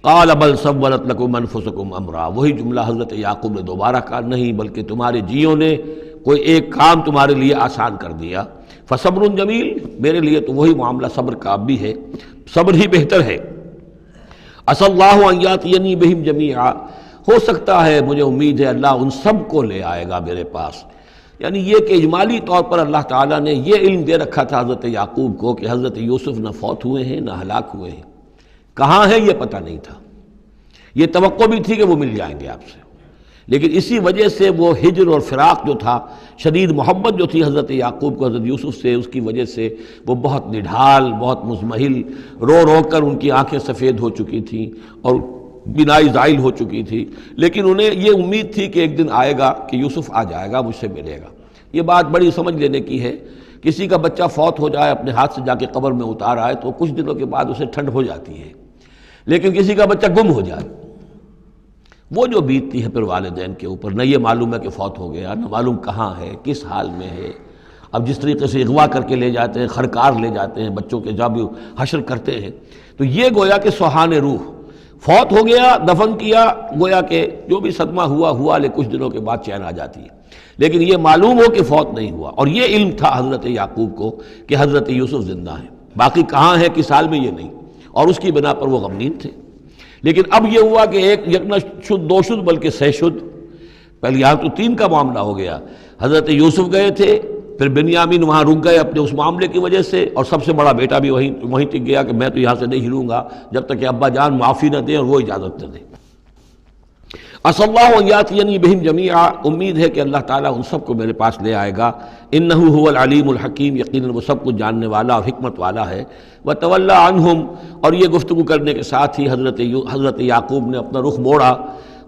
قال بل سولت لکم انفسکم امرا، وہی جملہ حضرت یعقوب نے دوبارہ کہا، نہیں بلکہ تمہارے جیوں نے کوئی ایک کام تمہارے لیے آسان کر دیا، فصبر جمیل، میرے لیے تو وہی معاملہ صبر کا بھی ہے، صبر ہی بہتر ہے۔ عسى اللہ ان یاتینی بہم جمیعا، ہو سکتا ہے، مجھے امید ہے اللہ ان سب کو لے آئے گا میرے پاس، یعنی یہ کہ اجمالی طور پر اللہ تعالیٰ نے یہ علم دے رکھا تھا حضرت یعقوب کو کہ حضرت یوسف نہ فوت ہوئے ہیں نہ ہلاک ہوئے ہیں، کہاں ہیں یہ پتہ نہیں تھا، یہ توقع بھی تھی کہ وہ مل جائیں گے آپ سے، لیکن اسی وجہ سے وہ ہجر اور فراق جو تھا، شدید محبت جو تھی حضرت یعقوب کو حضرت یوسف سے، اس کی وجہ سے وہ بہت نڈھال، بہت مزمحل، رو رو کر ان کی آنکھیں سفید ہو چکی تھیں اور بینائی زائل ہو چکی تھی، لیکن انہیں یہ امید تھی کہ ایک دن آئے گا کہ یوسف آ جائے گا، مجھ سے ملے گا۔ یہ بات بڑی سمجھ لینے کی ہے، کسی کا بچہ فوت ہو جائے، اپنے ہاتھ سے جا کے قبر میں اتار آئے تو کچھ دنوں کے بعد اسے ٹھنڈ ہو جاتی ہے، لیکن کسی کا بچہ گم ہو جائے، وہ جو بیتتی ہے پھر والدین کے اوپر، نہ یہ معلوم ہے کہ فوت ہو گیا، نہ معلوم کہاں ہے، کس حال میں ہے۔ اب جس طریقے سے اغوا کر کے لے جاتے ہیں، خرکار لے جاتے ہیں بچوں کے، جب حشر کرتے ہیں، تو یہ گویا کہ سوہان روح، فوت ہو گیا، دفن کیا، گویا کہ جو بھی صدمہ ہوا لے کچھ دنوں کے بعد چین آ جاتی ہے، لیکن یہ معلوم ہو کہ فوت نہیں ہوا، اور یہ علم تھا حضرت یعقوب کو کہ حضرت یوسف زندہ ہیں، باقی کہاں ہے کس حال میں یہ نہیں، اور اس کی بنا پر وہ غمگین تھے۔ لیکن اب یہ ہوا کہ ایک یک نہ شد دو شد بلکہ سہ شد، پہلے یہاں تو 3 کا معاملہ ہو گیا، حضرت یوسف گئے تھے پھر بنیامین وہاں رک گئے اپنے اس معاملے کی وجہ سے، اور سب سے بڑا بیٹا بھی وہیں تک گیا کہ میں تو یہاں سے نہیں ہلوں گا جب تک کہ ابا جان معافی نہ دیں اور وہ اجازت نہ دیں۔ عسى الله ان ياتيني بهم جميعا، امید ہے کہ اللہ تعالیٰ ان سب کو میرے پاس لے آئے گا۔ انه هو العلیم الحکیم، یقیناً وہ سب کچھ جاننے والا اور حکمت والا ہے۔ وتولى عنهم، اور یہ گفتگو کرنے کے ساتھ ہی حضرت یعقوب نے اپنا رخ موڑا۔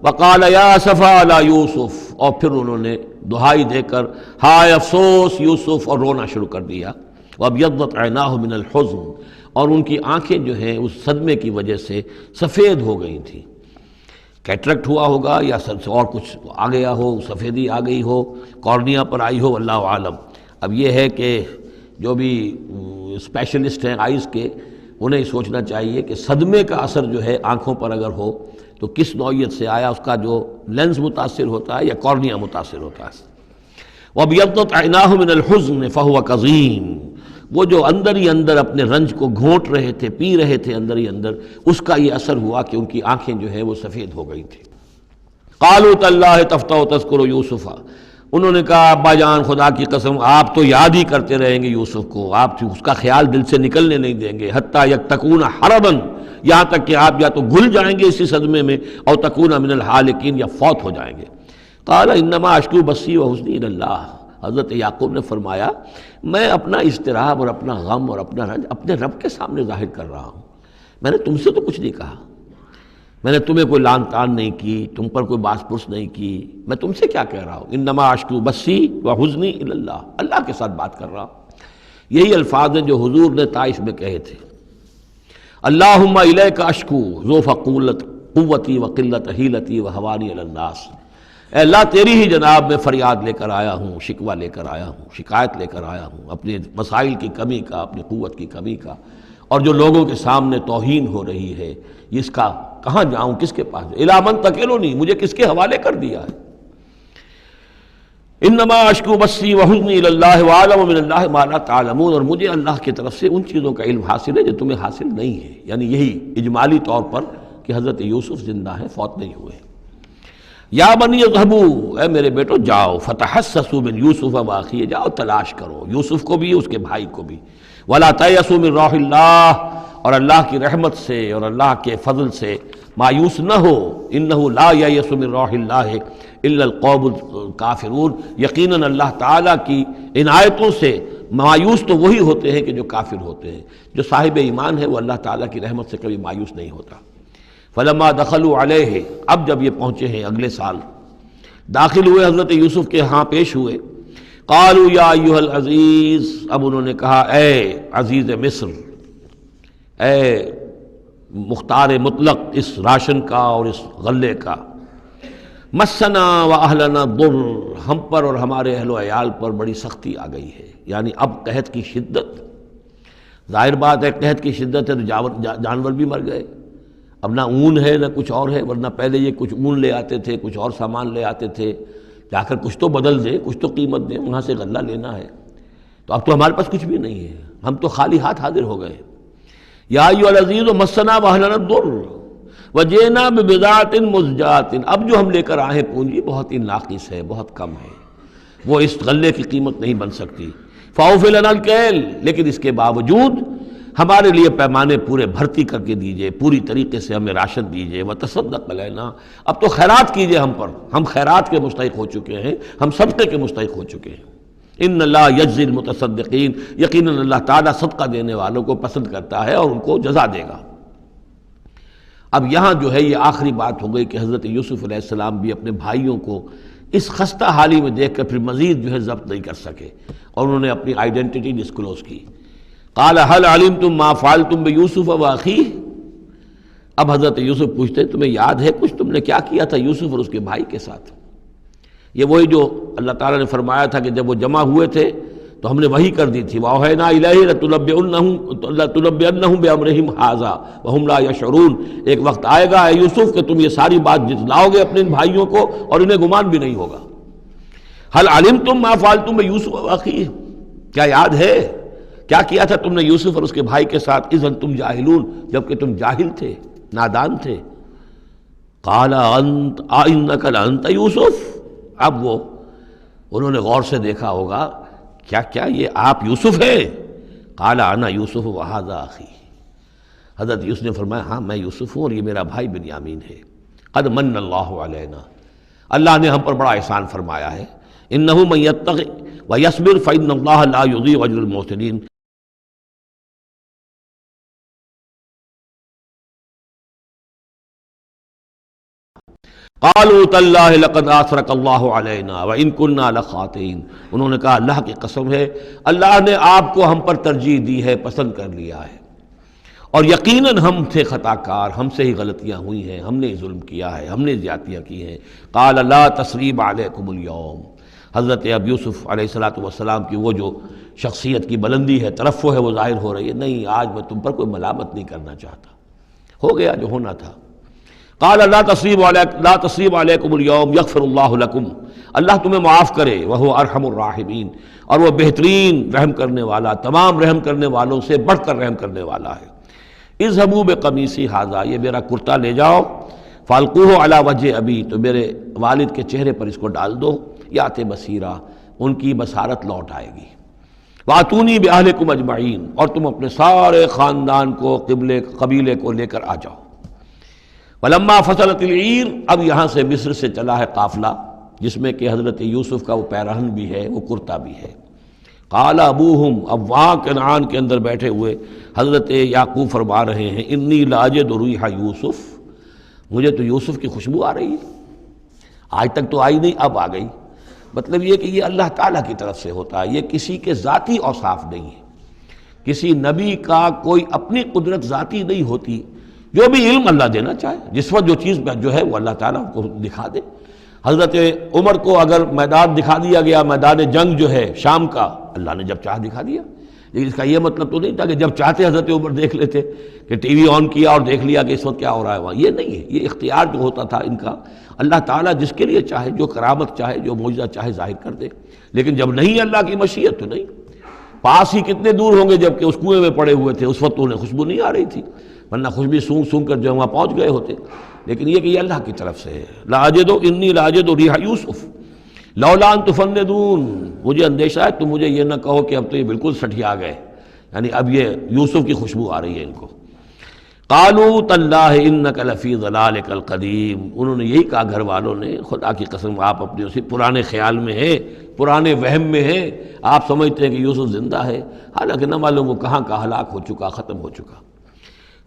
وقال یا اسفا علی یوسف، اور پھر انہوں نے دہائی دے کر ہائے افسوس یوسف، اور رونا شروع کر دیا۔ وابیضت عیناہ من الحزن، اور ان کی آنکھیں جو ہیں اس صدمے کی وجہ سے سفید ہو گئی تھیں۔ کیٹریکٹ ہوا ہوگا یا سر سے اور کچھ آ گیا ہو، سفیدی آ گئی ہو، کارنیا پر آئی ہو، اللہ عالم۔ اب یہ ہے کہ جو بھی اسپیشلسٹ ہیں آئز کے، انہیں سوچنا چاہیے کہ صدمے کا اثر جو ہے آنکھوں پر اگر ہو تو کس نوعیت سے آیا، اس کا جو لینز متاثر ہوتا ہے یا کارنیا متاثر ہوتا ہے۔ وَابْيَضَّتْ عَيْنَاهُ مِنَ الْحُزْنِ فَهُوَ كَظِيمٌ، وہ جو اندر ہی اندر اپنے رنج کو گھونٹ رہے تھے، پی رہے تھے اندر ہی اندر، اس کا یہ اثر ہوا کہ ان کی آنکھیں جو ہے وہ سفید ہو گئی تھیں۔ قالوا تاللہ تفتأ تذکر یوسف، انہوں نے کہا ابا جان خدا کی قسم آپ تو یاد ہی کرتے رہیں گے یوسف کو، آپ اس کا خیال دل سے نکلنے نہیں دیں گے، حتیٰ یکتکون حربا، یہاں تک کہ آپ یا تو گھل جائیں گے اسی صدمے میں، اور تکون من الحالکین، یا فوت ہو جائیں گے۔ قال انما اشکو بثی وحزنی الی اللہ، حضرت یعقوب نے فرمایا میں اپنا اضطراب اور اپنا غم اور اپنا رنج اپنے رب کے سامنے ظاہر کر رہا ہوں، میں نے تم سے تو کچھ نہیں کہا، میں نے تمہیں کوئی لان تان نہیں کی، تم پر کوئی باس پرس نہیں کی، میں تم سے کیا کہہ رہا ہوں، انما اشکو بثی وحزنی الی اللہ، اللہ کے ساتھ بات کر رہا ہوں۔ یہی الفاظ ہیں جو حضور نے طائف میں کہے تھے، اللہم الیک اشکو ضعف قوتی وقلت حیلتی وہوانی علی الناس، اے اللہ تیری ہی جناب میں فریاد لے کر آیا ہوں، شکوہ لے کر آیا ہوں، شکایت لے کر آیا ہوں اپنے مسائل کی کمی کا، اپنی قوت کی کمی کا، اور جو لوگوں کے سامنے توہین ہو رہی ہے اس کا کہاں جاؤں، کس کے پاس جاؤں، الی من تکلنی، مجھے کس کے حوالے کر دیا ہے۔ انما اشکو بثی وحزنی الی اللہ واعلم من اللہ ما لا تعلمون، اور مجھے اللہ کی طرف سے ان چیزوں کا علم حاصل ہے جو تمہیں حاصل نہیں ہے، یعنی یہی اجمالی طور پر کہ حضرت یوسف زندہ ہیں، فوت نہیں ہوئے۔ یا بنی اذهبوا، اے میرے بیٹو جاؤ، فتحسسوا من یوسف واخیہ، جاؤ تلاش کرو یوسف کو بھی اس کے بھائی کو بھی، ولا تیأسوا من روح اللہ، اور اللہ کی رحمت سے اور اللہ کے فضل سے مایوس نہ ہو، انہ لا ییأس من روح اللہ الا القوم الکافرون، یقیناً اللہ تعالیٰ کی عنایتوں سے مایوس تو وہی ہوتے ہیں کہ جو کافر ہوتے ہیں، جو صاحب ایمان ہے وہ اللہ تعالیٰ کی رحمت سے کبھی مایوس نہیں ہوتا۔ فلما دخلوا علیہ، اب جب یہ پہنچے ہیں اگلے سال، داخل ہوئے حضرت یوسف کے ہاں پیش ہوئے، قالوا یا ایھا العزیز، اب انہوں نے کہا اے عزیز مصر، اے مختار مطلق اس راشن کا اور اس غلے کا، مسنا و اہلنا ضر، ہم پر اور ہمارے اہل و عیال پر بڑی سختی آ گئی ہے، یعنی اب قحط کی شدت، ظاہر بات ہے قحط کی شدت ہے تو جانور بھی مر گئے، اب نہ اون ہے نہ کچھ اور ہے، ورنہ پہلے یہ کچھ اون لے آتے تھے، کچھ اور سامان لے آتے تھے، جا کر کچھ تو بدل دیں، کچھ تو قیمت دیں، وہاں سے غلہ لینا ہے، تو اب تو ہمارے پاس کچھ بھی نہیں ہے، ہم تو خالی ہاتھ حاضر ہو گئے۔ یا ایھا العزیز مسنا واہلنا الضر وجئنا ببضاعۃ مزجاۃ، اب جو ہم لے کر آئے ہیں پونجی بہت ہی ناقص ہے، بہت کم ہے، وہ اس غلے کی قیمت نہیں بن سکتی۔ فاوفی لنا الکیل، لیکن اس کے باوجود ہمارے لیے پیمانے پورے بھرتی کر کے دیجئے، پوری طریقے سے ہمیں راشن دیجئے، وتصدق علینا، اب تو خیرات کیجئے ہم پر، ہم خیرات کے مستحق ہو چکے ہیں، ہم صدقے کے مستحق ہو چکے ہیں۔ ان اللہ یجزی المتصدقین، یقیناً اللہ تعالیٰ صدقہ دینے والوں کو پسند کرتا ہے اور ان کو جزا دے گا۔ اب یہاں جو ہے یہ آخری بات ہو گئی کہ حضرت یوسف علیہ السلام بھی اپنے بھائیوں کو اس خستہ حالی میں دیکھ کر پھر مزید جو ہے ضبط نہیں کر سکے، اور انہوں نے اپنی آئیڈینٹی ڈسکلوز کی۔ قال هل علمتم ما فعلتم بيوسف واخيه، اب حضرت یوسف پوچھتے ہیں تمہیں یاد ہے کچھ تم نے کیا کیا تھا یوسف اور اس کے بھائی کے ساتھ؟ یہ وہی جو اللہ تعالیٰ نے فرمایا تھا کہ جب وہ جمع ہوئے تھے تو ہم نے وحی کر دی تھی، وَأَوْحَيْنَا إِلَيْهِ لَتُنَبِّئَنَّهُم بِأَمْرِهِمْ هَٰذَا وَهُمْ لَا يَشْعُرُونَ، ایک وقت آئے گا اے یوسف کہ تم یہ ساری بات جتلاؤ گے اپنے ان بھائیوں کو اور انہیں گمان بھی نہیں ہوگا۔ هل علمتم ما فعلتم بيوسف واخيه، کیا یاد ہے کیا کیا تھا تم نے یوسف اور اس کے بھائی کے ساتھ؟ اذ انتم جاہلون، جبکہ تم جاہل تھے، نادان تھے۔ قال انت انک لانت یوسف، اب وہ انہوں نے غور سے دیکھا ہوگا کیا کیا یہ آپ یوسف ہیں؟ قال انا یوسف وہذا اخی، حضرت یوسف نے فرمایا ہاں میں یوسف ہوں اور یہ میرا بھائی بنیامین ہے۔ قد من اللہ علینا، اللہ نے ہم پر بڑا احسان فرمایا ہے۔ انہ من یتق ویصبر فإن اللہ لا یضیع اجر المحسنین۔ قالوا تاللہ لقد آثرک اللہ علینا وإن كنا لخاطئین، انہوں نے کہا اللہ کی قسم ہے اللہ نے آپ کو ہم پر ترجیح دی ہے، پسند کر لیا ہے، اور یقیناً ہم تھے خطا کار، ہم سے ہی غلطیاں ہوئی ہیں، ہم نے ظلم کیا ہے، ہم نے زیادتیاں کی ہیں۔ قال لا تثریب علیکم اليوم، حضرت اب یوسف علیہ السلام کی وہ جو شخصیت کی بلندی ہے، ترفع ہے، وہ ظاہر ہو رہی ہے، نہیں آج میں تم پر کوئی ملامت نہیں کرنا چاہتا، ہو گیا جو ہونا تھا۔ قال لا تثریب علیکم اليوم یغفر اللہ لکم، اللہ تمہیں معاف کرے، وہو ارحم الراحمین، اور وہ بہترین رحم کرنے والا، تمام رحم کرنے والوں سے بڑھ کر رحم کرنے والا ہے۔ اذهبوا بقمیصی ھذا، یہ میرا کرتا لے جاؤ، فالقوہ علی وجہ ابی، تو میرے والد کے چہرے پر اس کو ڈال دو، یات بصیرا، ان کی بصارت لوٹ آئے گی۔ واتونی باہلکم اجمعین، اور تم اپنے سارے خاندان کو، قبیلے کو لے کر آ جاؤ۔ ولما فصلت العیر، اب یہاں سے مصر سے چلا ہے قافلہ جس میں کہ حضرت یوسف کا وہ پیرہن بھی ہے، وہ کرتا بھی ہے۔ قال ابوہم، اب وہاں کنعان کے اندر بیٹھے ہوئے حضرت یعقوب فرما رہے ہیں انی لاجد ریح یوسف، مجھے تو یوسف کی خوشبو آ رہی ہے، آج تک تو آئی نہیں اب آ گئی۔ مطلب یہ کہ یہ اللہ تعالیٰ کی طرف سے ہوتا ہے، یہ کسی کے ذاتی اوصاف نہیں ہے، کسی نبی کا کوئی اپنی قدرت ذاتی نہیں ہوتی، جو بھی علم اللہ دینا چاہے، جس وقت جو چیز جو ہے وہ اللہ تعالیٰ کو دکھا دے۔ حضرت عمر کو اگر میدان دکھا دیا گیا، میدان جنگ جو ہے شام کا، اللہ نے جب چاہ دکھا دیا، لیکن اس کا یہ مطلب تو نہیں تھا کہ جب چاہتے حضرت عمر دیکھ لیتے، کہ ٹی وی آن کیا اور دیکھ لیا کہ اس وقت کیا ہو رہا ہے وہاں، یہ نہیں ہے، یہ اختیار جو ہوتا تھا ان کا، اللہ تعالیٰ جس کے لیے چاہے، جو کرامت چاہے، جو معجزہ چاہے ظاہر کر دے، لیکن جب نہیں اللہ کی مشیت تو نہیں۔ پاس ہی کتنے دور ہوں گے جب کہ اس کنویں میں پڑے ہوئے تھے، اس وقت انہیں خوشبو نہیں آ رہی تھی، ورنہ خوشبو سونگ سونگ کر جو وہاں پہنچ گئے ہوتے، لیکن یہ کہ یہ اللہ کی طرف سے ہے۔ لاجد انی لاجد ریح یوسف لولا ان تفندون، مجھے اندیشہ ہے تم مجھے یہ نہ کہو کہ اب تو یہ بالکل سٹھیا گئے، یعنی اب یہ یوسف کی خوشبو آ رہی ہے ان کو۔ قالوا تاللہ انک لفی ضلالک القدیم، انہوں نے یہی کہا گھر والوں نے، خدا کی قسم آپ اپنے اسی پرانے خیال میں ہیں، پرانے وہم میں ہیں، آپ سمجھتے ہیں کہ یوسف زندہ ہے، حالانکہ نہ معلوم وہ کہاں کا ہلاک ہو چکا، ختم ہو چکا۔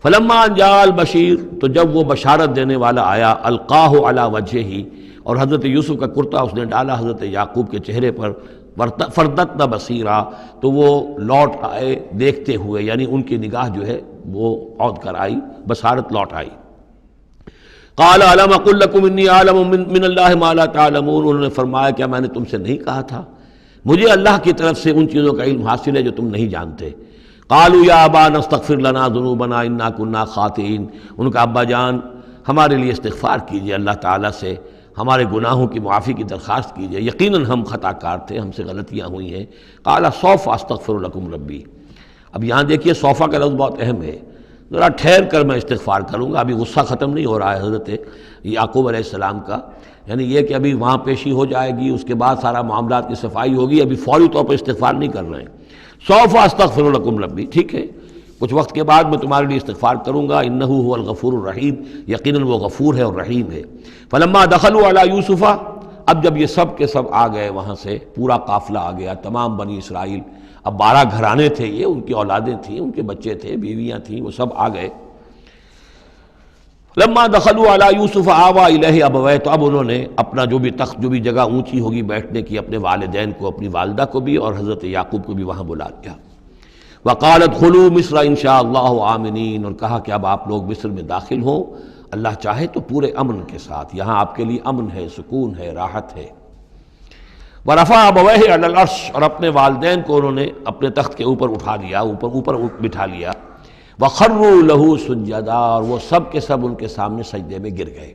فلما جاء البشیر، تو جب وہ بشارت دینے والا آیا، القاہ علی وجہہ، اور حضرت یوسف کا کرتا اس نے ڈالا حضرت یعقوب کے چہرے پر، فردتنا بصیرا، تو وہ لوٹ آئے دیکھتے ہوئے، یعنی ان کی نگاہ جو ہے وہ عود کر آئی، بصارت لوٹ آئی۔ قال الم اقل لکم انی اعلم من اللہ ما لا تعلمون، انہوں نے فرمایا کیا میں نے تم سے نہیں کہا تھا، مجھے اللہ کی طرف سے ان چیزوں کا علم حاصل ہے جو تم نہیں جانتے۔ قالوا یا ابانا استغفر لنا ذنوبنا انا كنا خاطئین، ان کا ابا جان ہمارے لیے استغفار کیجئے اللہ تعالیٰ سے، ہمارے گناہوں کی معافی کی درخواست کیجئے، یقیناً ہم خطا کار تھے، ہم سے غلطیاں ہوئی ہیں۔ قال سوف استغفر لکم ربی، اب یہاں دیکھیے صوفہ کا لفظ بہت اہم ہے، ذرا ٹھہر کر میں استغفار کروں گا، ابھی غصہ ختم نہیں ہو رہا ہے حضرت یعقوب علیہ السلام کا، یعنی یہ کہ ابھی وہاں پیشی ہو جائے گی، اس کے بعد سارا معاملات کی صفائی ہوگی، ابھی فوری طور پر استغفار نہیں کر رہے ہیں۔ سوف استغفر لکم ربی، ٹھیک ہے کچھ وقت کے بعد میں تمہارے لیے استغفار کروں گا، انہ هو الغفور الرحیم، یقیناً وہ غفور ہے اور رحیم ہے۔ فلما دخلوا علی یوسف، اب جب یہ سب کے سب آ گئے وہاں سے، پورا قافلہ آ گیا، تمام بنی اسرائیل، اب 12 گھرانے تھے یہ، ان کی اولادیں تھیں، ان کے بچے تھے، بیویاں تھیں، وہ سب آ گئے۔ لما دخلوا علی یوسف آویٰ الیہ ابویہ، تو اب انہوں نے اپنا جو بھی تخت، جو بھی جگہ اونچی ہوگی بیٹھنے کی، اپنے والدین کو، اپنی والدہ کو بھی اور حضرت یعقوب کو بھی وہاں بلا لیا۔ وقال ادخلوا مصر ان شاء اللہ آمنین، اور کہا کہ اب آپ لوگ مصر میں داخل ہوں اللہ چاہے تو پورے امن کے ساتھ، یہاں آپ کے لیے امن ہے، سکون ہے، راحت ہے۔ ورفع ابویہ علی العرش، اور اپنے والدین کو انہوں نے اپنے تخت کے اوپر اٹھا لیا، اوپر بٹھا لیا۔ وخروا لہ سجدا، اور وہ سب کے سب ان کے سامنے سجدے میں گر گئے۔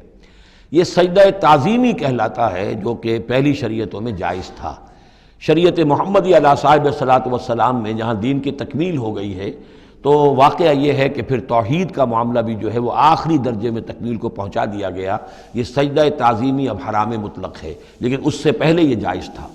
یہ سجدہ تعظیمی کہلاتا ہے، جو کہ پہلی شریعتوں میں جائز تھا۔ شریعت محمدی علیہ صاحب الصلاۃ والسلام میں جہاں دین کی تکمیل ہو گئی ہے، تو واقعہ یہ ہے کہ پھر توحید کا معاملہ بھی جو ہے وہ آخری درجے میں تکمیل کو پہنچا دیا گیا۔ یہ سجدہ تعظیمی اب حرام مطلق ہے، لیکن اس سے پہلے یہ جائز تھا۔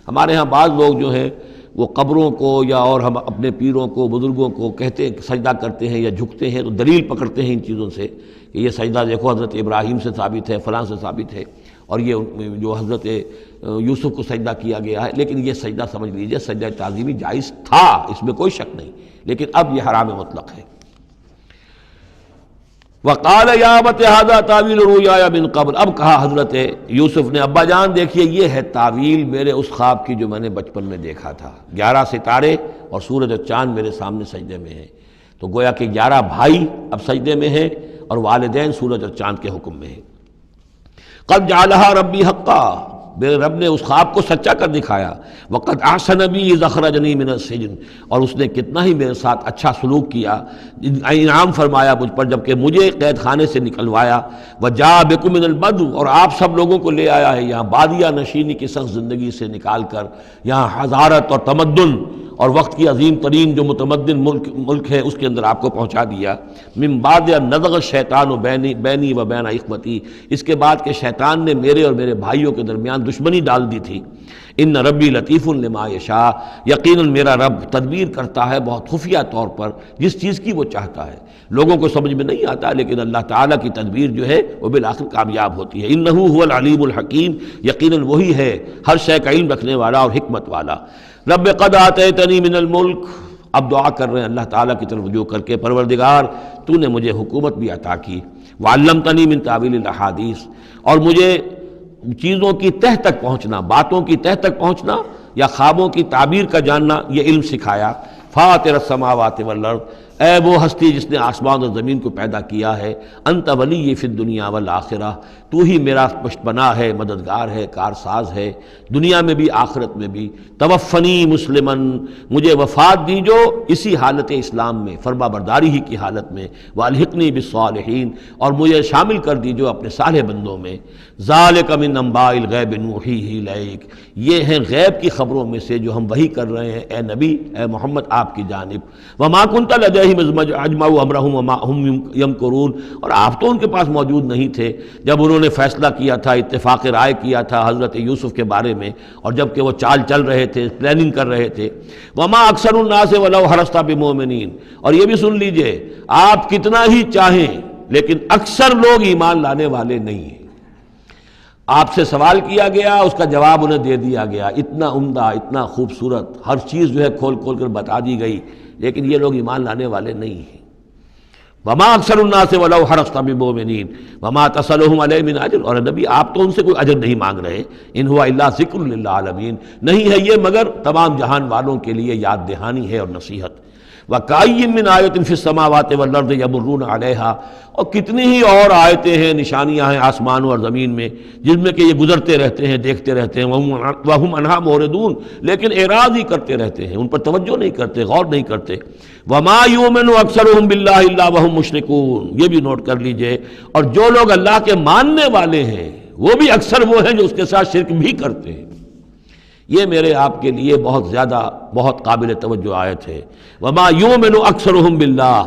ہمارے ہاں بعض لوگ جو ہیں وہ قبروں کو یا اور ہم اپنے پیروں کو بزرگوں کو کہتے ہیں سجدہ کرتے ہیں یا جھکتے ہیں، تو دلیل پکڑتے ہیں ان چیزوں سے کہ یہ سجدہ دیکھو حضرت ابراہیم سے ثابت ہے، فلاں سے ثابت ہے، اور یہ جو حضرت یوسف کو سجدہ کیا گیا ہے، لیکن یہ سجدہ سمجھ لیجئے سجدہ تعظیمی جائز تھا، اس میں کوئی شک نہیں، لیکن اب یہ حرام مطلق ہے۔ وقال یا ابت ھذا تاویل رؤیایا من قبل، اب کہا حضرت یوسف نے ابا جان دیکھیے یہ ہے تعویل میرے اس خواب کی جو میں نے بچپن میں دیکھا تھا، 11 ستارے اور سورج اور چاند میرے سامنے سجدے میں ہیں، تو گویا کہ 11 بھائی اب سجدے میں ہیں اور والدین سورج اور چاند کے حکم میں ہیں۔ قد جعلها ربی حقا، میرے رب نے اس خواب کو سچا کر دکھایا۔ وقد احسن بی اذ اخرجنی من السجن، اور اس نے کتنا ہی میرے ساتھ اچھا سلوک کیا، انعام فرمایا مجھ پر جب کہ مجھے قید خانے سے نکلوایا۔ وجاء بکم من البدو، اور آپ سب لوگوں کو لے آیا ہے یہاں بادیہ نشینی کی سخت زندگی سے نکال کر یہاں حضارت اور تمدن اور وقت کی عظیم ترین جو متمدن ملک ہے اس کے اندر آپ کو پہنچا دیا۔ من بعد ان نزغ الشیطان بینی و بین اخوتی، اس کے بعد کہ شیطان نے میرے اور میرے بھائیوں کے درمیان دشمنی ڈال دی تھی۔ ان ربی لطیف لما یشاء، یقیناً میرا رب تدبیر کرتا ہے بہت خفیہ طور پر جس چیز کی وہ چاہتا ہے، لوگوں کو سمجھ میں نہیں آتا، لیکن اللہ تعالیٰ کی تدبیر جو ہے وہ بالآخر کامیاب ہوتی ہے۔ انہ هو العلیم الحکیم، یقیناً وہی ہے ہر شے کا علم رکھنے والا اور حکمت والا۔ رب قد آتیتنی من الملک، اب دعا کر رہے ہیں اللہ تعالیٰ کی طرف رجوع کر کے، پروردگار تو نے مجھے حکومت بھی عطا کی، وعلمتنی من تعویل الاحادیث، اور مجھے چیزوں کی تہ تک پہنچنا، باتوں کی تہ تک پہنچنا یا خوابوں کی تعبیر کا جاننا یہ علم سکھایا۔ فاطر السماوات والارض، اے وہ ہستی جس نے آسمان اور زمین کو پیدا کیا ہے، انت ولی فی الدنیا والآخرہ، تو ہی میرا پشت پناہ ہے، مددگار ہے، کارساز ہے، دنیا میں بھی آخرت میں بھی۔ توفنی مسلمن، مجھے وفات دیجو اسی حالت اسلام میں، فرما برداری ہی کی حالت میں، والحقنی بالصالحین، اور مجھے شامل کر دیجو اپنے صالح بندوں میں۔ ذالک من انباء الغیب نوحیہ الیک، یہ ہیں غیب کی خبروں میں سے جو ہم وحی کر رہے ہیں اے نبی، اے محمد آپ کی جانب۔ وما کنت لدیہم اذ اجمعوا امرہم وما ہم یمکرون، اور آپ تو ان کے پاس موجود نہیں تھے جب انہوں نے فیصلہ کیا تھا، اتفاق رائے کیا تھا حضرت یوسف کے بارے میں، اور جب کہ وہ چال چل رہے تھے، پلاننگ کر رہے تھے۔ وما اکثر الناس ولو حرصت بمؤمنین، اور یہ بھی سن لیجئے آپ کتنا ہی چاہیں لیکن اکثر لوگ ایمان لانے والے نہیں ہیں۔ آپ سے سوال کیا گیا، اس کا جواب انہیں دے دیا گیا، اتنا عمدہ، اتنا خوبصورت، ہر چیز جو ہے کھول کھول کر بتا دی گئی، لیکن یہ لوگ ایمان لانے والے نہیں ہیں۔ وما اکثر الناس ولو حرصت بمؤمنین وما تصلهم علیہ من اجر، اور نبی آپ تو ان سے کوئی اجر نہیں مانگ رہے، ان ہوا الا ذکر للعالمین، نہیں ہے یہ مگر تمام جہان والوں کے لیے یاد دہانی ہے اور نصیحت۔ وَكَأَيٍّ مِّنْ آیَةٍ فِي السَّمَاوَاتِ وَالْأَرْضِ يَمُرُّونَ عَلَيْهَا، اور کتنی ہی اور آیتیں ہیں، نشانیاں ہیں آسمانوں اور زمین میں جن میں کہ یہ گزرتے رہتے ہیں، دیکھتے رہتے ہیں، وَهُمْ عَنْهَا مُعْرِضُونَ، لیکن اعراض ہی کرتے رہتے ہیں، ان پر توجہ نہیں کرتے، غور نہیں کرتے۔ وَمَا يُؤْمِنُ أَكْثَرُهُم بِاللَّهِ إِلَّا وَهُمْ مُشْرِكُونَ، یہ بھی نوٹ کر لیجئے، اور جو لوگ اللہ کے ماننے والے ہیں وہ بھی اکثر وہ ہیں جو اس کے ساتھ شرک بھی کرتے ہیں۔ یہ میرے آپ کے لیے بہت زیادہ بہت قابل توجہ آیت ہے۔ وما یؤمن اکثرهم باللہ،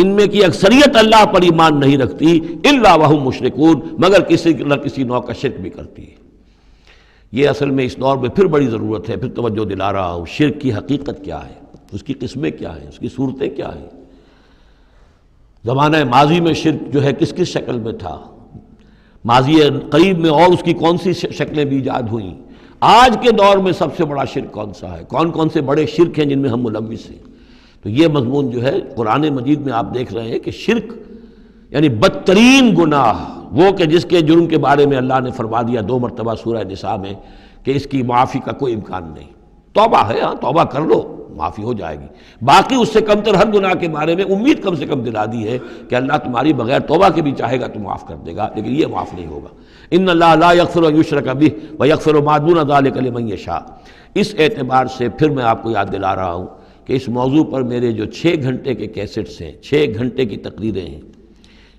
ان میں کی اکثریت اللہ پر ایمان نہیں رکھتی، الا وهم مشرکون، مگر کسی نہ کسی نوع کا شرک بھی کرتی ہے۔ یہ اصل میں اس دور میں پھر بڑی ضرورت ہے، پھر توجہ دلا رہا ہوں، شرک کی حقیقت کیا ہے، اس کی قسمیں کیا ہیں، اس کی صورتیں کیا ہیں، زمانہ ماضی میں شرک جو ہے کس کس شکل میں تھا، ماضی قریب میں اور اس کی کون سی شکلیں بھی ایجاد ہوئیں، آج کے دور میں سب سے بڑا شرک کون سا ہے، کون کون سے بڑے شرک ہیں جن میں ہم ملوث ہیں۔ تو یہ مضمون جو ہے قرآن مجید میں آپ دیکھ رہے ہیں کہ شرک یعنی بدترین گناہ، وہ کہ جس کے جرم کے بارے میں اللہ نے فرما دیا 2 مرتبہ سورہ نساء میں کہ اس کی معافی کا کوئی امکان نہیں۔ توبہ ہے، ہاں توبہ کر لو معافی ہو جائے گی، باقی اس سے کم تر ہر گناہ کے بارے میں امید کم سے کم دلا دی ہے کہ اللہ تمہاری بغیر توبہ کے بھی چاہے گا تو معاف کر دے گا، لیکن یہ معاف نہیں ہوگا۔ ان اللہ لا یغفر ان یشرک بہ ویغفر ما دون ذلک لمن یشاء۔ اس اعتبار سے پھر میں آپ کو یاد دلا رہا ہوں کہ اس موضوع پر میرے جو 6 گھنٹے کے کیسٹس ہیں، 6 گھنٹے کی تقریریں ہیں،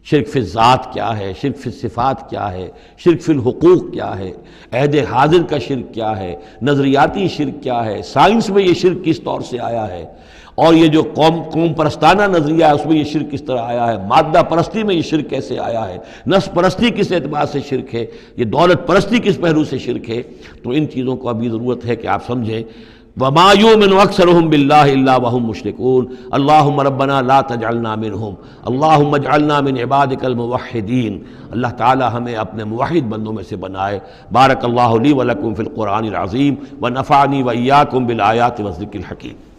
شرک فی الذات کیا ہے، شرک فی الصفات کیا ہے، شرک فی الحقوق کیا ہے، عہد حاضر کا شرک کیا ہے، نظریاتی شرک کیا ہے، سائنس میں یہ شرک کس طور سے آیا ہے، اور یہ جو قوم پرستانہ نظریہ ہے اس میں یہ شرک کس طرح آیا ہے، مادہ پرستی میں یہ شرک کیسے آیا ہے، نفس پرستی کس اعتبار سے شرک ہے، یہ دولت پرستی کس پہلو سے شرک ہے۔ تو ان چیزوں کو ابھی ضرورت ہے کہ آپ سمجھیں۔ وما یؤمن اکثرهم باللہ الا وهم مشرکون اللہم ربنا لا تجعلنا منہم اللہم اجعلنا من عبادک الموحدین۔ اللہ تعالی ہمیں اپنے موحد بندوں میں سے بنائے۔ بارک اللہ لی ولکم فی القرآن العظیم ونفعنی وإیاکم بالآیات والذکر الحکیم۔